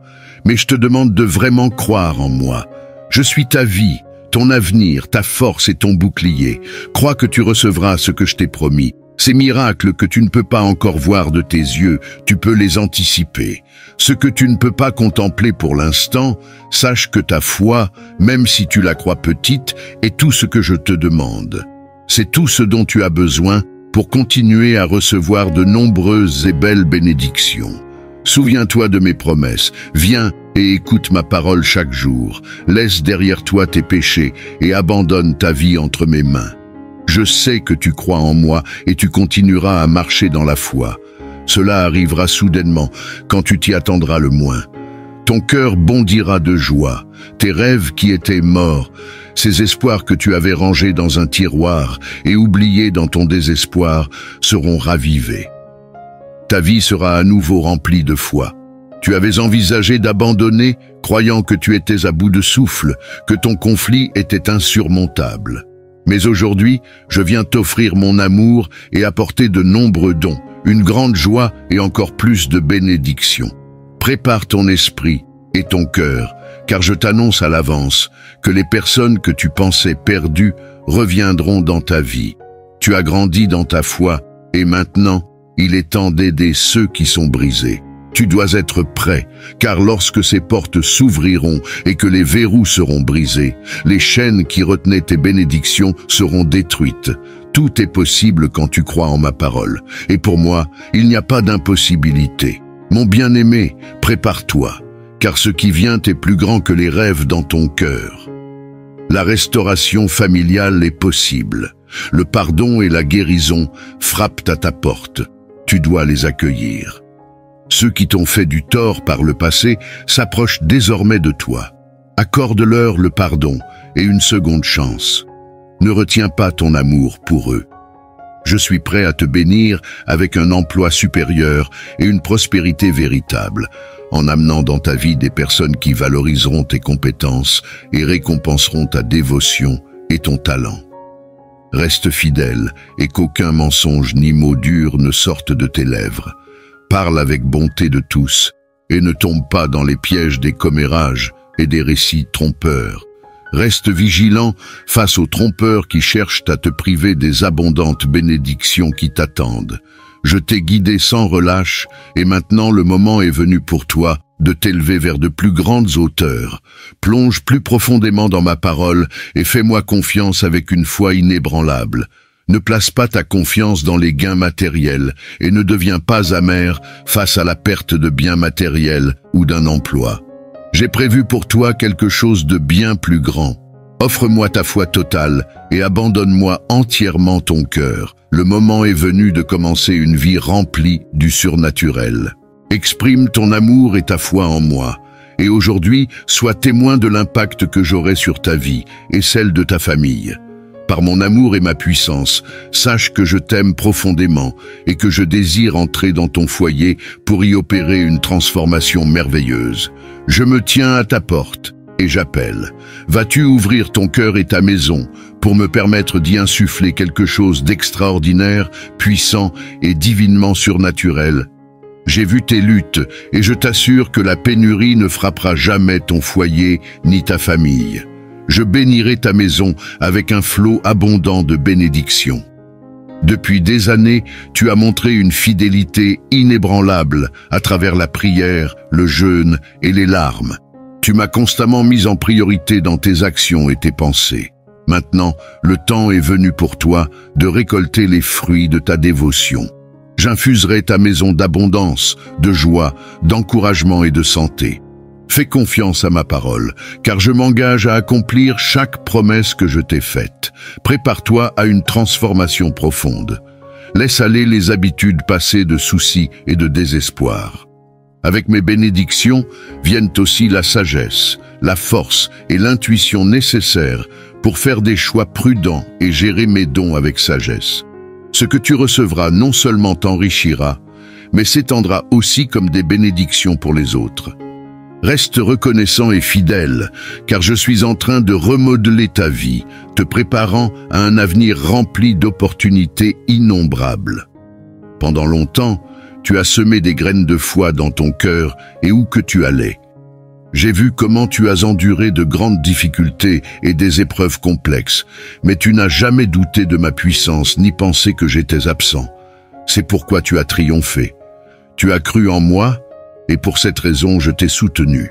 Speaker 1: Mais je te demande de vraiment croire en moi. Je suis ta vie, ton avenir, ta force et ton bouclier. Crois que tu recevras ce que je t'ai promis. Ces miracles que tu ne peux pas encore voir de tes yeux, tu peux les anticiper. Ce que tu ne peux pas contempler pour l'instant, sache que ta foi, même si tu la crois petite, est tout ce que je te demande. C'est tout ce dont tu as besoin pour continuer à recevoir de nombreuses et belles bénédictions. Souviens-toi de mes promesses, viens et écoute ma parole chaque jour. Laisse derrière toi tes péchés et abandonne ta vie entre mes mains. Je sais que tu crois en moi et tu continueras à marcher dans la foi. Cela arrivera soudainement, quand tu t'y attendras le moins. Ton cœur bondira de joie. Tes rêves qui étaient morts, ces espoirs que tu avais rangés dans un tiroir et oubliés dans ton désespoir, seront ravivés. Ta vie sera à nouveau remplie de foi. Tu avais envisagé d'abandonner, croyant que tu étais à bout de souffle, que ton conflit était insurmontable. Mais aujourd'hui, je viens t'offrir mon amour et apporter de nombreux dons, une grande joie et encore plus de bénédictions. Prépare ton esprit et ton cœur, car je t'annonce à l'avance que les personnes que tu pensais perdues reviendront dans ta vie. Tu as grandi dans ta foi et maintenant, il est temps d'aider ceux qui sont brisés. Tu dois être prêt, car lorsque ces portes s'ouvriront et que les verrous seront brisés, les chaînes qui retenaient tes bénédictions seront détruites. Tout est possible quand tu crois en ma parole. Et pour moi, il n'y a pas d'impossibilité. Mon bien-aimé, prépare-toi, car ce qui vient est plus grand que les rêves dans ton cœur. La restauration familiale est possible. Le pardon et la guérison frappent à ta porte. Tu dois les accueillir. Ceux qui t'ont fait du tort par le passé s'approchent désormais de toi. Accorde-leur le pardon et une seconde chance. Ne retiens pas ton amour pour eux. Je suis prêt à te bénir avec un emploi supérieur et une prospérité véritable, en amenant dans ta vie des personnes qui valoriseront tes compétences et récompenseront ta dévotion et ton talent. Reste fidèle et qu'aucun mensonge ni mot dur ne sorte de tes lèvres. Parle avec bonté de tous et ne tombe pas dans les pièges des commérages et des récits trompeurs. Reste vigilant face aux trompeurs qui cherchent à te priver des abondantes bénédictions qui t'attendent. Je t'ai guidé sans relâche et maintenant le moment est venu pour toi de t'élever vers de plus grandes hauteurs. Plonge plus profondément dans ma parole et fais-moi confiance avec une foi inébranlable. Ne place pas ta confiance dans les gains matériels et ne deviens pas amer face à la perte de biens matériels ou d'un emploi. J'ai prévu pour toi quelque chose de bien plus grand. Offre-moi ta foi totale et abandonne-moi entièrement ton cœur. Le moment est venu de commencer une vie remplie du surnaturel. Exprime ton amour et ta foi en moi. Et aujourd'hui, sois témoin de l'impact que j'aurai sur ta vie et celle de ta famille. Par mon amour et ma puissance, sache que je t'aime profondément et que je désire entrer dans ton foyer pour y opérer une transformation merveilleuse. Je me tiens à ta porte et j'appelle. Vas-tu ouvrir ton cœur et ta maison pour me permettre d'y insuffler quelque chose d'extraordinaire, puissant et divinement surnaturel? J'ai vu tes luttes et je t'assure que la pénurie ne frappera jamais ton foyer ni ta famille. Je bénirai ta maison avec un flot abondant de bénédictions. Depuis des années, tu as montré une fidélité inébranlable à travers la prière, le jeûne et les larmes. Tu m'as constamment mis en priorité dans tes actions et tes pensées. Maintenant, le temps est venu pour toi de récolter les fruits de ta dévotion. J'infuserai ta maison d'abondance, de joie, d'encouragement et de santé. Fais confiance à ma parole, car je m'engage à accomplir chaque promesse que je t'ai faite. Prépare-toi à une transformation profonde. Laisse aller les habitudes passées de soucis et de désespoir. Avec mes bénédictions viennent aussi la sagesse, la force et l'intuition nécessaires pour faire des choix prudents et gérer mes dons avec sagesse. Ce que tu recevras non seulement t'enrichira, mais s'étendra aussi comme des bénédictions pour les autres. Reste reconnaissant et fidèle, car je suis en train de remodeler ta vie, te préparant à un avenir rempli d'opportunités innombrables. Pendant longtemps, tu as semé des graines de foi dans ton cœur et où que tu allais. J'ai vu comment tu as enduré de grandes difficultés et des épreuves complexes, mais tu n'as jamais douté de ma puissance ni pensé que j'étais absent. C'est pourquoi tu as triomphé. Tu as cru en moi, et pour cette raison je t'ai soutenu.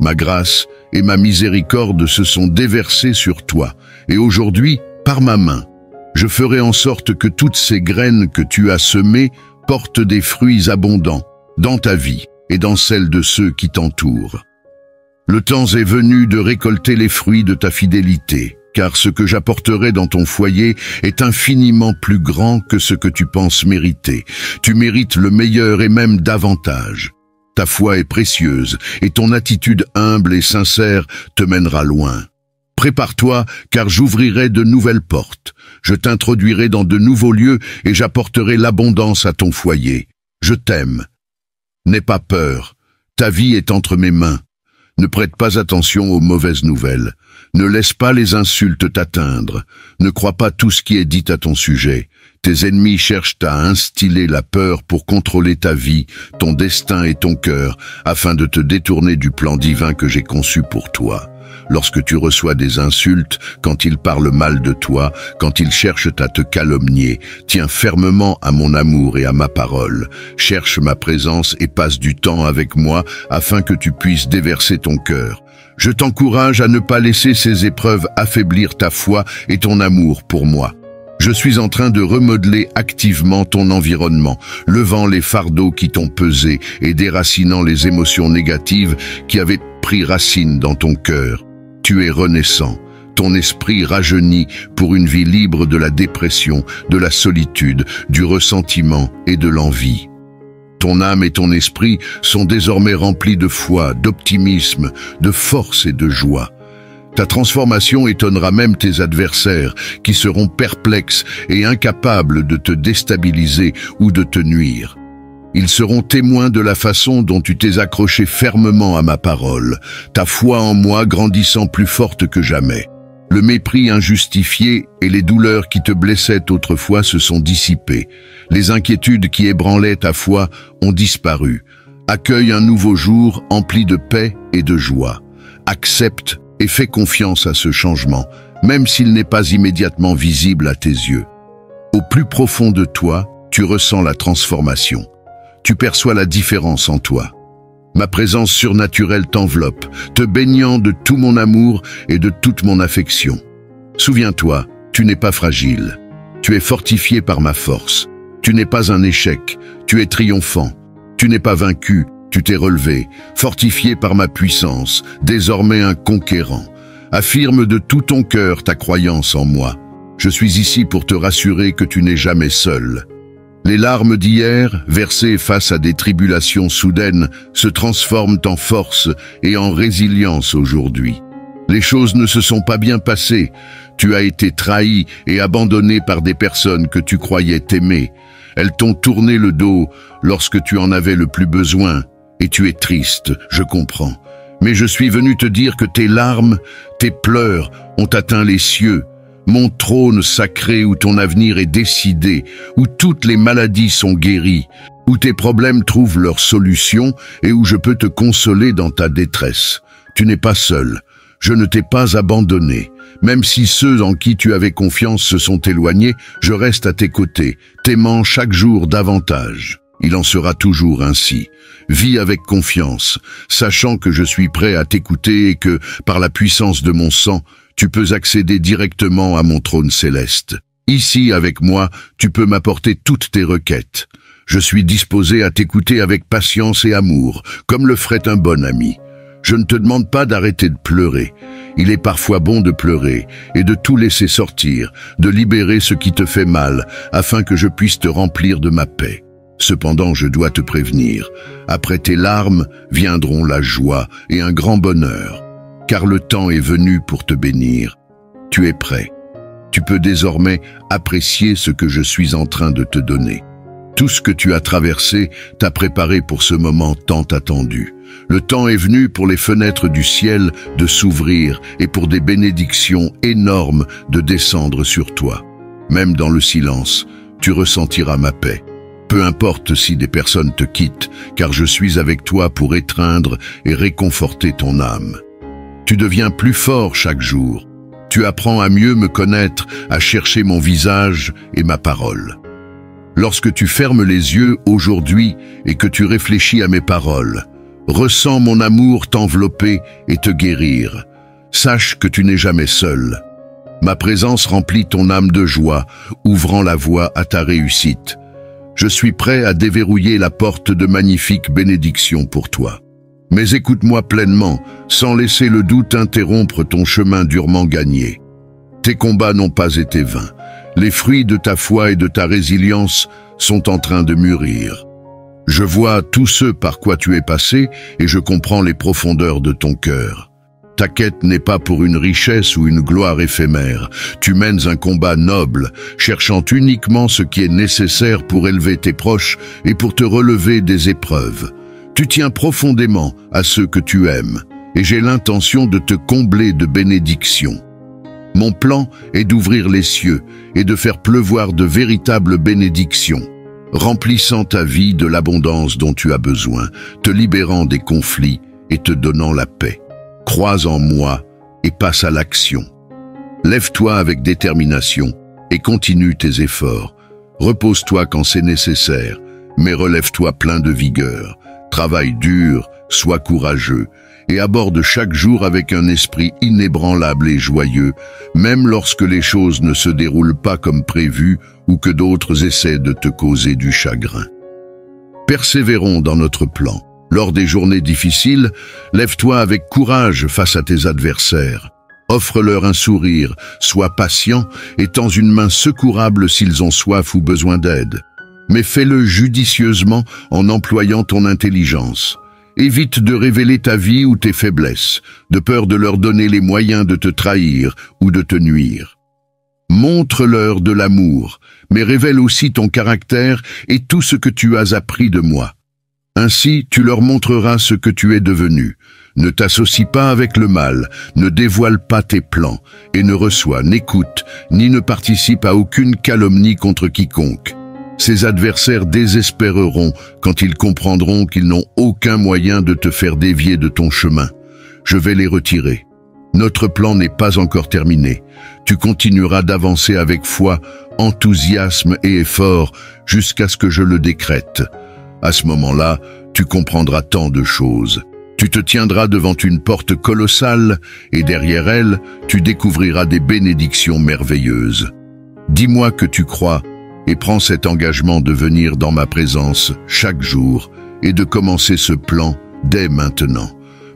Speaker 1: Ma grâce et ma miséricorde se sont déversées sur toi, et aujourd'hui, par ma main, je ferai en sorte que toutes ces graines que tu as semées portent des fruits abondants dans ta vie et dans celle de ceux qui t'entourent. Le temps est venu de récolter les fruits de ta fidélité, car ce que j'apporterai dans ton foyer est infiniment plus grand que ce que tu penses mériter. Tu mérites le meilleur et même davantage. Ta foi est précieuse et ton attitude humble et sincère te mènera loin. Prépare-toi, car j'ouvrirai de nouvelles portes. Je t'introduirai dans de nouveaux lieux et j'apporterai l'abondance à ton foyer. Je t'aime. N'aie pas peur. Ta vie est entre mes mains. Ne prête pas attention aux mauvaises nouvelles. Ne laisse pas les insultes t'atteindre. Ne crois pas tout ce qui est dit à ton sujet. Tes ennemis cherchent à instiller la peur pour contrôler ta vie, ton destin et ton cœur, afin de te détourner du plan divin que j'ai conçu pour toi. Lorsque tu reçois des insultes, quand ils parlent mal de toi, quand ils cherchent à te calomnier, tiens fermement à mon amour et à ma parole. Cherche ma présence et passe du temps avec moi afin que tu puisses déverser ton cœur. Je t'encourage à ne pas laisser ces épreuves affaiblir ta foi et ton amour pour moi. Je suis en train de remodeler activement ton environnement, levant les fardeaux qui t'ont pesé et déracinant les émotions négatives qui avaient pris racine dans ton cœur. Tu es renaissant, ton esprit rajeunit pour une vie libre de la dépression, de la solitude, du ressentiment et de l'envie. Ton âme et ton esprit sont désormais remplis de foi, d'optimisme, de force et de joie. Ta transformation étonnera même tes adversaires, qui seront perplexes et incapables de te déstabiliser ou de te nuire. Ils seront témoins de la façon dont tu t'es accroché fermement à ma parole, ta foi en moi grandissant plus forte que jamais. Le mépris injustifié et les douleurs qui te blessaient autrefois se sont dissipés. Les inquiétudes qui ébranlaient ta foi ont disparu. Accueille un nouveau jour empli de paix et de joie. Accepte et fais confiance à ce changement, même s'il n'est pas immédiatement visible à tes yeux. Au plus profond de toi, tu ressens la transformation. Tu perçois la différence en toi. Ma présence surnaturelle t'enveloppe, te baignant de tout mon amour et de toute mon affection. Souviens-toi, tu n'es pas fragile. Tu es fortifié par ma force. Tu n'es pas un échec, tu es triomphant. Tu n'es pas vaincu, tu t'es relevé, fortifié par ma puissance, désormais un conquérant. Affirme de tout ton cœur ta croyance en moi. Je suis ici pour te rassurer que tu n'es jamais seul. Les larmes d'hier, versées face à des tribulations soudaines, se transforment en force et en résilience aujourd'hui. Les choses ne se sont pas bien passées. Tu as été trahi et abandonné par des personnes que tu croyais t'aimer. Elles t'ont tourné le dos lorsque tu en avais le plus besoin. Et tu es triste, je comprends. Mais je suis venu te dire que tes larmes, tes pleurs ont atteint les cieux. Mon trône sacré où ton avenir est décidé, où toutes les maladies sont guéries, où tes problèmes trouvent leur solution et où je peux te consoler dans ta détresse. Tu n'es pas seul. Je ne t'ai pas abandonné. Même si ceux en qui tu avais confiance se sont éloignés, je reste à tes côtés, t'aimant chaque jour davantage. Il en sera toujours ainsi. Vis avec confiance, sachant que je suis prêt à t'écouter et que, par la puissance de mon sang, tu peux accéder directement à mon trône céleste. Ici, avec moi, tu peux m'apporter toutes tes requêtes. Je suis disposé à t'écouter avec patience et amour, comme le ferait un bon ami. Je ne te demande pas d'arrêter de pleurer. Il est parfois bon de pleurer et de tout laisser sortir, de libérer ce qui te fait mal, afin que je puisse te remplir de ma paix. Cependant, je dois te prévenir, après tes larmes viendront la joie et un grand bonheur, car le temps est venu pour te bénir. Tu es prêt. Tu peux désormais apprécier ce que je suis en train de te donner. Tout ce que tu as traversé t'a préparé pour ce moment tant attendu. Le temps est venu pour les fenêtres du ciel de s'ouvrir et pour des bénédictions énormes de descendre sur toi. Même dans le silence, tu ressentiras ma paix. Peu importe si des personnes te quittent, car je suis avec toi pour étreindre et réconforter ton âme. Tu deviens plus fort chaque jour. Tu apprends à mieux me connaître, à chercher mon visage et ma parole. Lorsque tu fermes les yeux aujourd'hui et que tu réfléchis à mes paroles, ressens mon amour t'envelopper et te guérir. Sache que tu n'es jamais seul. Ma présence remplit ton âme de joie, ouvrant la voie à ta réussite. Je suis prêt à déverrouiller la porte de magnifiques bénédictions pour toi. Mais écoute-moi pleinement, sans laisser le doute interrompre ton chemin durement gagné. Tes combats n'ont pas été vains. Les fruits de ta foi et de ta résilience sont en train de mûrir. Je vois tous ceux par quoi tu es passé et je comprends les profondeurs de ton cœur. Ta quête n'est pas pour une richesse ou une gloire éphémère. Tu mènes un combat noble, cherchant uniquement ce qui est nécessaire pour élever tes proches et pour te relever des épreuves. Tu tiens profondément à ceux que tu aimes et j'ai l'intention de te combler de bénédictions. Mon plan est d'ouvrir les cieux et de faire pleuvoir de véritables bénédictions, remplissant ta vie de l'abondance dont tu as besoin, te libérant des conflits et te donnant la paix. Crois en moi et passe à l'action. Lève-toi avec détermination et continue tes efforts. Repose-toi quand c'est nécessaire, mais relève-toi plein de vigueur. Travaille dur, sois courageux et aborde chaque jour avec un esprit inébranlable et joyeux, même lorsque les choses ne se déroulent pas comme prévu ou que d'autres essaient de te causer du chagrin. Persévérons dans notre plan. Lors des journées difficiles, lève-toi avec courage face à tes adversaires. Offre-leur un sourire, sois patient et tends une main secourable s'ils ont soif ou besoin d'aide. Mais fais-le judicieusement en employant ton intelligence. Évite de révéler ta vie ou tes faiblesses, de peur de leur donner les moyens de te trahir ou de te nuire. Montre-leur de l'amour, mais révèle aussi ton caractère et tout ce que tu as appris de moi. Ainsi, tu leur montreras ce que tu es devenu. Ne t'associe pas avec le mal, ne dévoile pas tes plans, et ne reçois, n'écoute, ni ne participe à aucune calomnie contre quiconque. Ces adversaires désespéreront quand ils comprendront qu'ils n'ont aucun moyen de te faire dévier de ton chemin. Je vais les retirer. Notre plan n'est pas encore terminé. Tu continueras d'avancer avec foi, enthousiasme et effort jusqu'à ce que je le décrète. À ce moment-là, tu comprendras tant de choses. Tu te tiendras devant une porte colossale et derrière elle, tu découvriras des bénédictions merveilleuses. Dis-moi que tu crois et prends cet engagement de venir dans ma présence chaque jour et de commencer ce plan dès maintenant.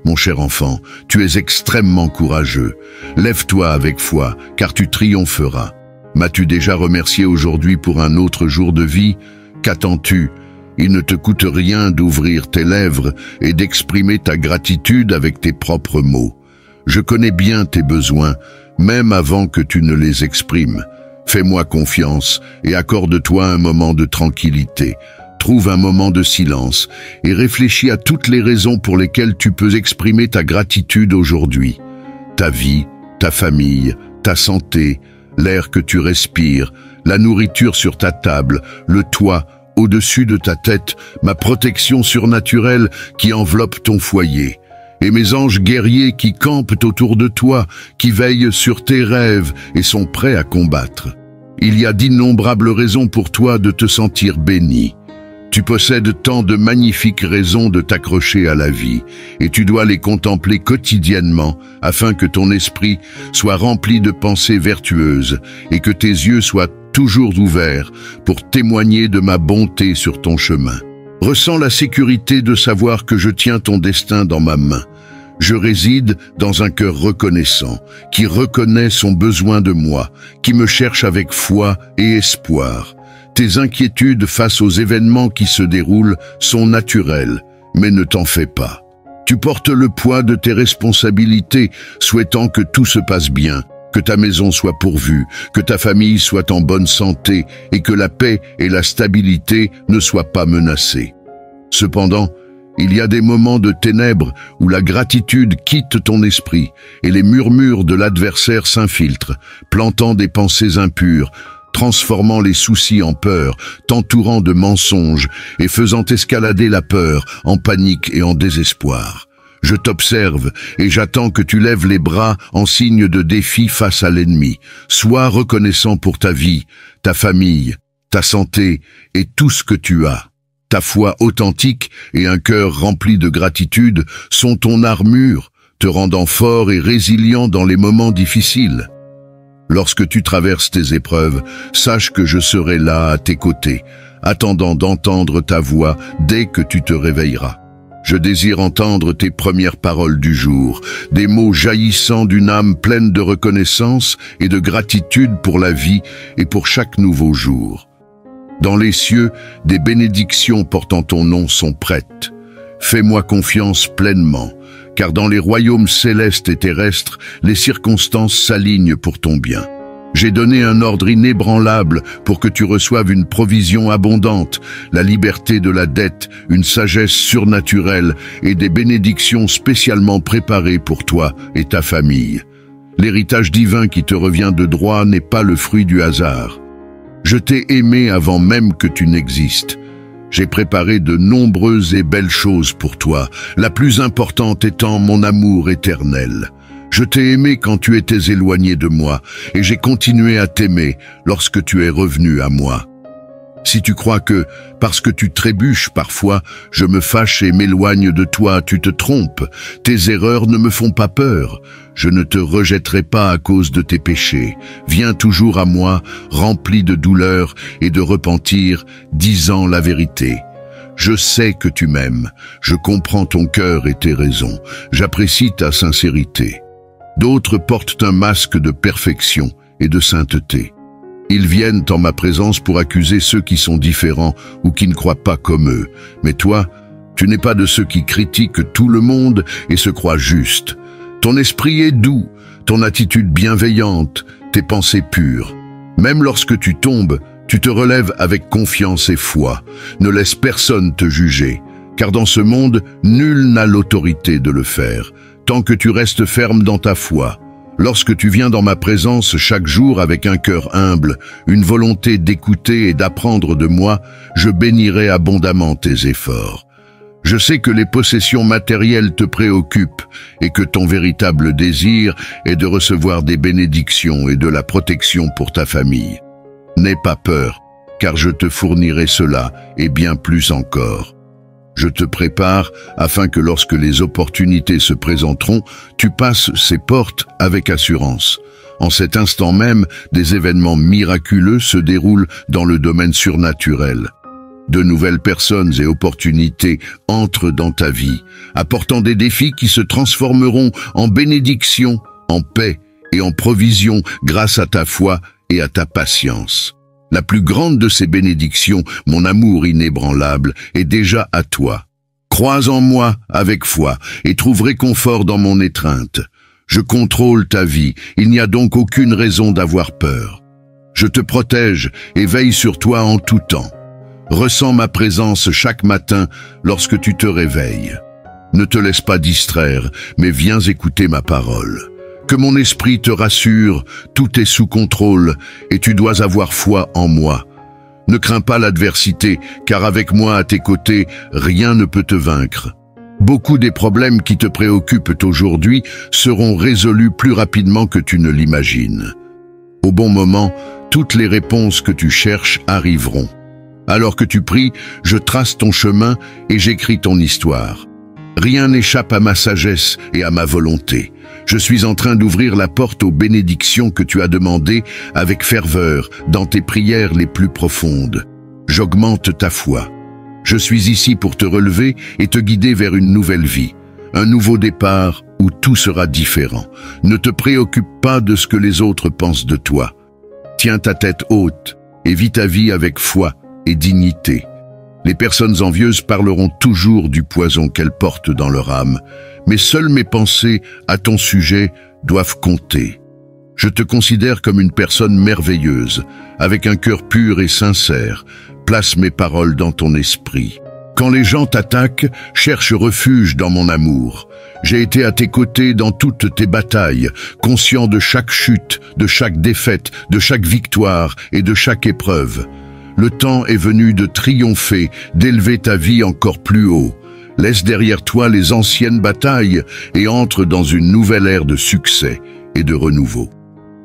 Speaker 1: Mon cher enfant, tu es extrêmement courageux. Lève-toi avec foi, car tu triompheras. M'as-tu déjà remercié aujourd'hui pour un autre jour de vie? Qu'attends-tu? Il ne te coûte rien d'ouvrir tes lèvres et d'exprimer ta gratitude avec tes propres mots. Je connais bien tes besoins, même avant que tu ne les exprimes. Fais-moi confiance et accorde-toi un moment de tranquillité. Trouve un moment de silence et réfléchis à toutes les raisons pour lesquelles tu peux exprimer ta gratitude aujourd'hui. Ta vie, ta famille, ta santé, l'air que tu respires, la nourriture sur ta table, le toit au-dessus de ta tête, ma protection surnaturelle qui enveloppe ton foyer, et mes anges guerriers qui campent autour de toi, qui veillent sur tes rêves et sont prêts à combattre. Il y a d'innombrables raisons pour toi de te sentir béni. Tu possèdes tant de magnifiques raisons de t'accrocher à la vie, et tu dois les contempler quotidiennement afin que ton esprit soit rempli de pensées vertueuses et que tes yeux soient toujours ouverts pour témoigner de ma bonté sur ton chemin. Ressens la sécurité de savoir que je tiens ton destin dans ma main. Je réside dans un cœur reconnaissant, qui reconnaît son besoin de moi, qui me cherche avec foi et espoir. Tes inquiétudes face aux événements qui se déroulent sont naturelles, mais ne t'en fais pas. Tu portes le poids de tes responsabilités, souhaitant que tout se passe bien, que ta maison soit pourvue, que ta famille soit en bonne santé et que la paix et la stabilité ne soient pas menacées. Cependant, il y a des moments de ténèbres où la gratitude quitte ton esprit et les murmures de l'adversaire s'infiltrent, plantant des pensées impures. transformant les soucis en peur, t'entourant de mensonges et faisant escalader la peur en panique et en désespoir. Je t'observe et j'attends que tu lèves les bras en signe de défi face à l'ennemi. Sois reconnaissant pour ta vie, ta famille, ta santé et tout ce que tu as. Ta foi authentique et un cœur rempli de gratitude sont ton armure, te rendant fort et résilient dans les moments difficiles. Lorsque tu traverses tes épreuves, sache que je serai là à tes côtés, attendant d'entendre ta voix dès que tu te réveilleras. Je désire entendre tes premières paroles du jour, des mots jaillissant d'une âme pleine de reconnaissance et de gratitude pour la vie et pour chaque nouveau jour. Dans les cieux, des bénédictions portant ton nom sont prêtes. Fais-moi confiance pleinement, car dans les royaumes célestes et terrestres, les circonstances s'alignent pour ton bien. J'ai donné un ordre inébranlable pour que tu reçoives une provision abondante, la liberté de la dette, une sagesse surnaturelle et des bénédictions spécialement préparées pour toi et ta famille. L'héritage divin qui te revient de droit n'est pas le fruit du hasard. Je t'ai aimé avant même que tu n'existes. J'ai préparé de nombreuses et belles choses pour toi, la plus importante étant mon amour éternel. Je t'ai aimé quand tu étais éloigné de moi, et j'ai continué à t'aimer lorsque tu es revenu à moi. Si tu crois que, parce que tu trébuches parfois, je me fâche et m'éloigne de toi, tu te trompes. Tes erreurs ne me font pas peur. Je ne te rejetterai pas à cause de tes péchés. Viens toujours à moi, rempli de douleur et de repentir, disant la vérité. Je sais que tu m'aimes. Je comprends ton cœur et tes raisons. J'apprécie ta sincérité. D'autres portent un masque de perfection et de sainteté. Ils viennent en ma présence pour accuser ceux qui sont différents ou qui ne croient pas comme eux. Mais toi, tu n'es pas de ceux qui critiquent tout le monde et se croient justes. Ton esprit est doux, ton attitude bienveillante, tes pensées pures. Même lorsque tu tombes, tu te relèves avec confiance et foi. Ne laisse personne te juger, car dans ce monde, nul n'a l'autorité de le faire. Tant que tu restes ferme dans ta foi, lorsque tu viens dans ma présence chaque jour avec un cœur humble, une volonté d'écouter et d'apprendre de moi, je bénirai abondamment tes efforts. Je sais que les possessions matérielles te préoccupent et que ton véritable désir est de recevoir des bénédictions et de la protection pour ta famille. N'aie pas peur, car je te fournirai cela et bien plus encore. Je te prépare afin que lorsque les opportunités se présenteront, tu passes ces portes avec assurance. En cet instant même, des événements miraculeux se déroulent dans le domaine surnaturel. De nouvelles personnes et opportunités entrent dans ta vie, apportant des défis qui se transformeront en bénédictions, en paix et en provision grâce à ta foi et à ta patience. La plus grande de ces bénédictions, mon amour inébranlable, est déjà à toi. Crois en moi avec foi et trouve réconfort dans mon étreinte. Je contrôle ta vie, il n'y a donc aucune raison d'avoir peur. Je te protège et veille sur toi en tout temps. Ressens ma présence chaque matin lorsque tu te réveilles. Ne te laisse pas distraire, mais viens écouter ma parole. Que mon esprit te rassure, tout est sous contrôle et tu dois avoir foi en moi. Ne crains pas l'adversité, car avec moi à tes côtés, rien ne peut te vaincre. Beaucoup des problèmes qui te préoccupent aujourd'hui seront résolus plus rapidement que tu ne l'imagines. Au bon moment, toutes les réponses que tu cherches arriveront. Alors que tu pries, je trace ton chemin et j'écris ton histoire. Rien n'échappe à ma sagesse et à ma volonté. Je suis en train d'ouvrir la porte aux bénédictions que tu as demandées avec ferveur dans tes prières les plus profondes. J'augmente ta foi. Je suis ici pour te relever et te guider vers une nouvelle vie, un nouveau départ où tout sera différent. Ne te préoccupe pas de ce que les autres pensent de toi. Tiens ta tête haute et vis ta vie avec foi et dignité. Les personnes envieuses parleront toujours du poison qu'elles portent dans leur âme, mais seules mes pensées à ton sujet doivent compter. Je te considère comme une personne merveilleuse, avec un cœur pur et sincère. Place mes paroles dans ton esprit. Quand les gens t'attaquent, cherche refuge dans mon amour. J'ai été à tes côtés dans toutes tes batailles, conscient de chaque chute, de chaque défaite, de chaque victoire et de chaque épreuve. Le temps est venu de triompher, d'élever ta vie encore plus haut. Laisse derrière toi les anciennes batailles et entre dans une nouvelle ère de succès et de renouveau.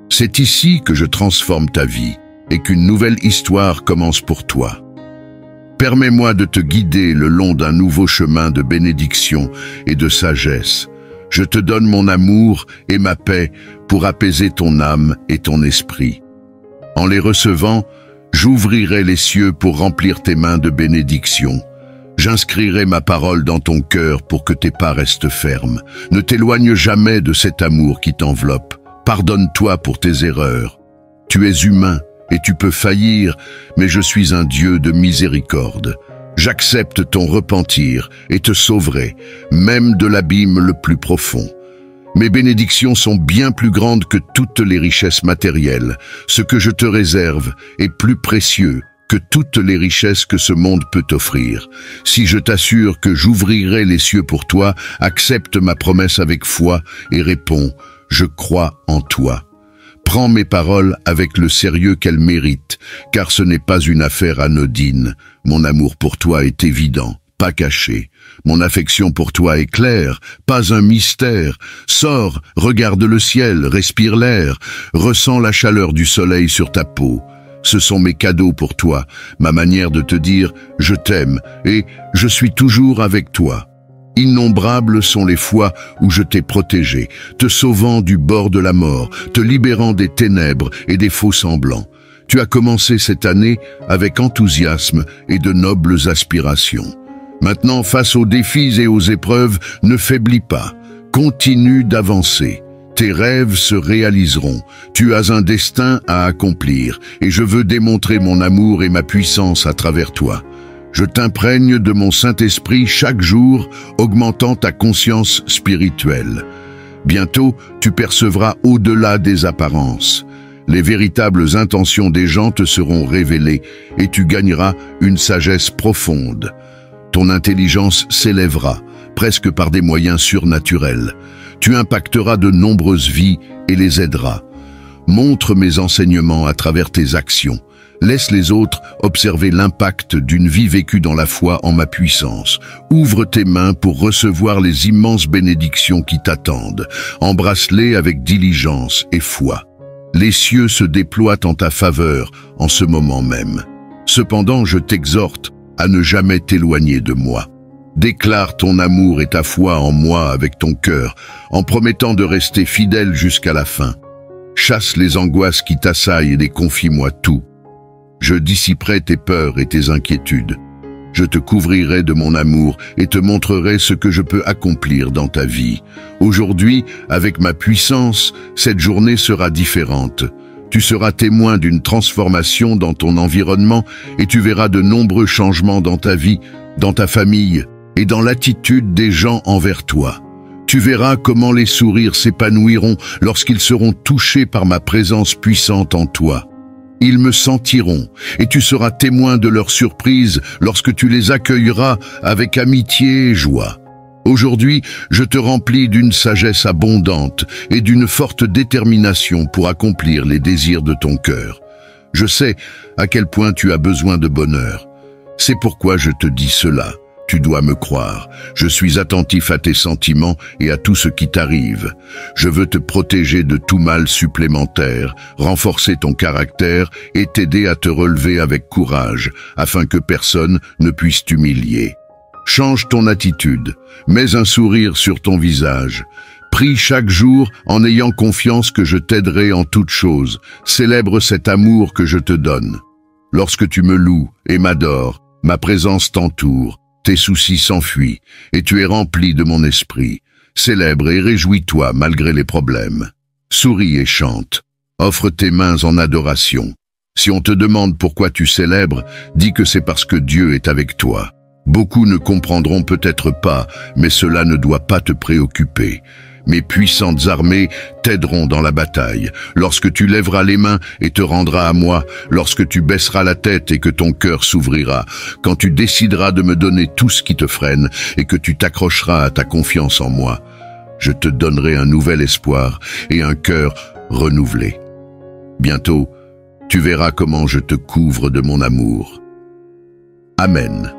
Speaker 1: C'est ici que je transforme ta vie et qu'une nouvelle histoire commence pour toi. Permets-moi de te guider le long d'un nouveau chemin de bénédiction et de sagesse. Je te donne mon amour et ma paix pour apaiser ton âme et ton esprit. En les recevant, j'ouvrirai les cieux pour remplir tes mains de bénédiction. J'inscrirai ma parole dans ton cœur pour que tes pas restent fermes. Ne t'éloigne jamais de cet amour qui t'enveloppe. Pardonne-toi pour tes erreurs. Tu es humain et tu peux faillir, mais je suis un Dieu de miséricorde. J'accepte ton repentir et te sauverai, même de l'abîme le plus profond. Mes bénédictions sont bien plus grandes que toutes les richesses matérielles. Ce que je te réserve est plus précieux que toutes les richesses que ce monde peut t'offrir. Si je t'assure que j'ouvrirai les cieux pour toi, accepte ma promesse avec foi et réponds « Je crois en toi ». Prends mes paroles avec le sérieux qu'elles méritent, car ce n'est pas une affaire anodine. Mon amour pour toi est évident, pas caché. Mon affection pour toi est claire, pas un mystère. Sors, regarde le ciel, respire l'air, ressens la chaleur du soleil sur ta peau. Ce sont mes cadeaux pour toi, ma manière de te dire « je t'aime » et « je suis toujours avec toi ». Innombrables sont les fois où je t'ai protégé, te sauvant du bord de la mort, te libérant des ténèbres et des faux semblants. Tu as commencé cette année avec enthousiasme et de nobles aspirations. Maintenant, face aux défis et aux épreuves, ne faiblis pas. Continue d'avancer. Tes rêves se réaliseront. Tu as un destin à accomplir et je veux démontrer mon amour et ma puissance à travers toi. Je t'imprègne de mon Saint-Esprit chaque jour, augmentant ta conscience spirituelle. Bientôt, tu percevras au-delà des apparences. Les véritables intentions des gens te seront révélées et tu gagneras une sagesse profonde. Ton intelligence s'élèvera, presque par des moyens surnaturels. Tu impacteras de nombreuses vies et les aideras. Montre mes enseignements à travers tes actions. Laisse les autres observer l'impact d'une vie vécue dans la foi en ma puissance. Ouvre tes mains pour recevoir les immenses bénédictions qui t'attendent. Embrasse-les avec diligence et foi. Les cieux se déploient en ta faveur en ce moment même. Cependant, je t'exhorte à ne jamais t'éloigner de moi. Déclare ton amour et ta foi en moi avec ton cœur, en promettant de rester fidèle jusqu'à la fin. Chasse les angoisses qui t'assaillent et confie-moi tout. Je dissiperai tes peurs et tes inquiétudes. Je te couvrirai de mon amour et te montrerai ce que je peux accomplir dans ta vie. Aujourd'hui, avec ma puissance, cette journée sera différente. Tu seras témoin d'une transformation dans ton environnement et tu verras de nombreux changements dans ta vie, dans ta famille et dans l'attitude des gens envers toi. Tu verras comment les sourires s'épanouiront lorsqu'ils seront touchés par ma présence puissante en toi. Ils me sentiront, et tu seras témoin de leur surprise lorsque tu les accueilleras avec amitié et joie. Aujourd'hui, je te remplis d'une sagesse abondante et d'une forte détermination pour accomplir les désirs de ton cœur. Je sais à quel point tu as besoin de bonheur. C'est pourquoi je te dis cela. Tu dois me croire. Je suis attentif à tes sentiments et à tout ce qui t'arrive. Je veux te protéger de tout mal supplémentaire, renforcer ton caractère et t'aider à te relever avec courage, afin que personne ne puisse t'humilier. Change ton attitude, mets un sourire sur ton visage. Prie chaque jour en ayant confiance que je t'aiderai en toutes choses. Célèbre cet amour que je te donne. Lorsque tu me loues et m'adores, ma présence t'entoure. Tes soucis s'enfuient, et tu es rempli de mon esprit. Célèbre et réjouis-toi malgré les problèmes. Souris et chante. Offre tes mains en adoration. Si on te demande pourquoi tu célèbres, dis que c'est parce que Dieu est avec toi. Beaucoup ne comprendront peut-être pas, mais cela ne doit pas te préoccuper. Mes puissantes armées t'aideront dans la bataille. Lorsque tu lèveras les mains et te rendras à moi, lorsque tu baisseras la tête et que ton cœur s'ouvrira, quand tu décideras de me donner tout ce qui te freine et que tu t'accrocheras à ta confiance en moi, je te donnerai un nouvel espoir et un cœur renouvelé. Bientôt, tu verras comment je te couvre de mon amour. Amen.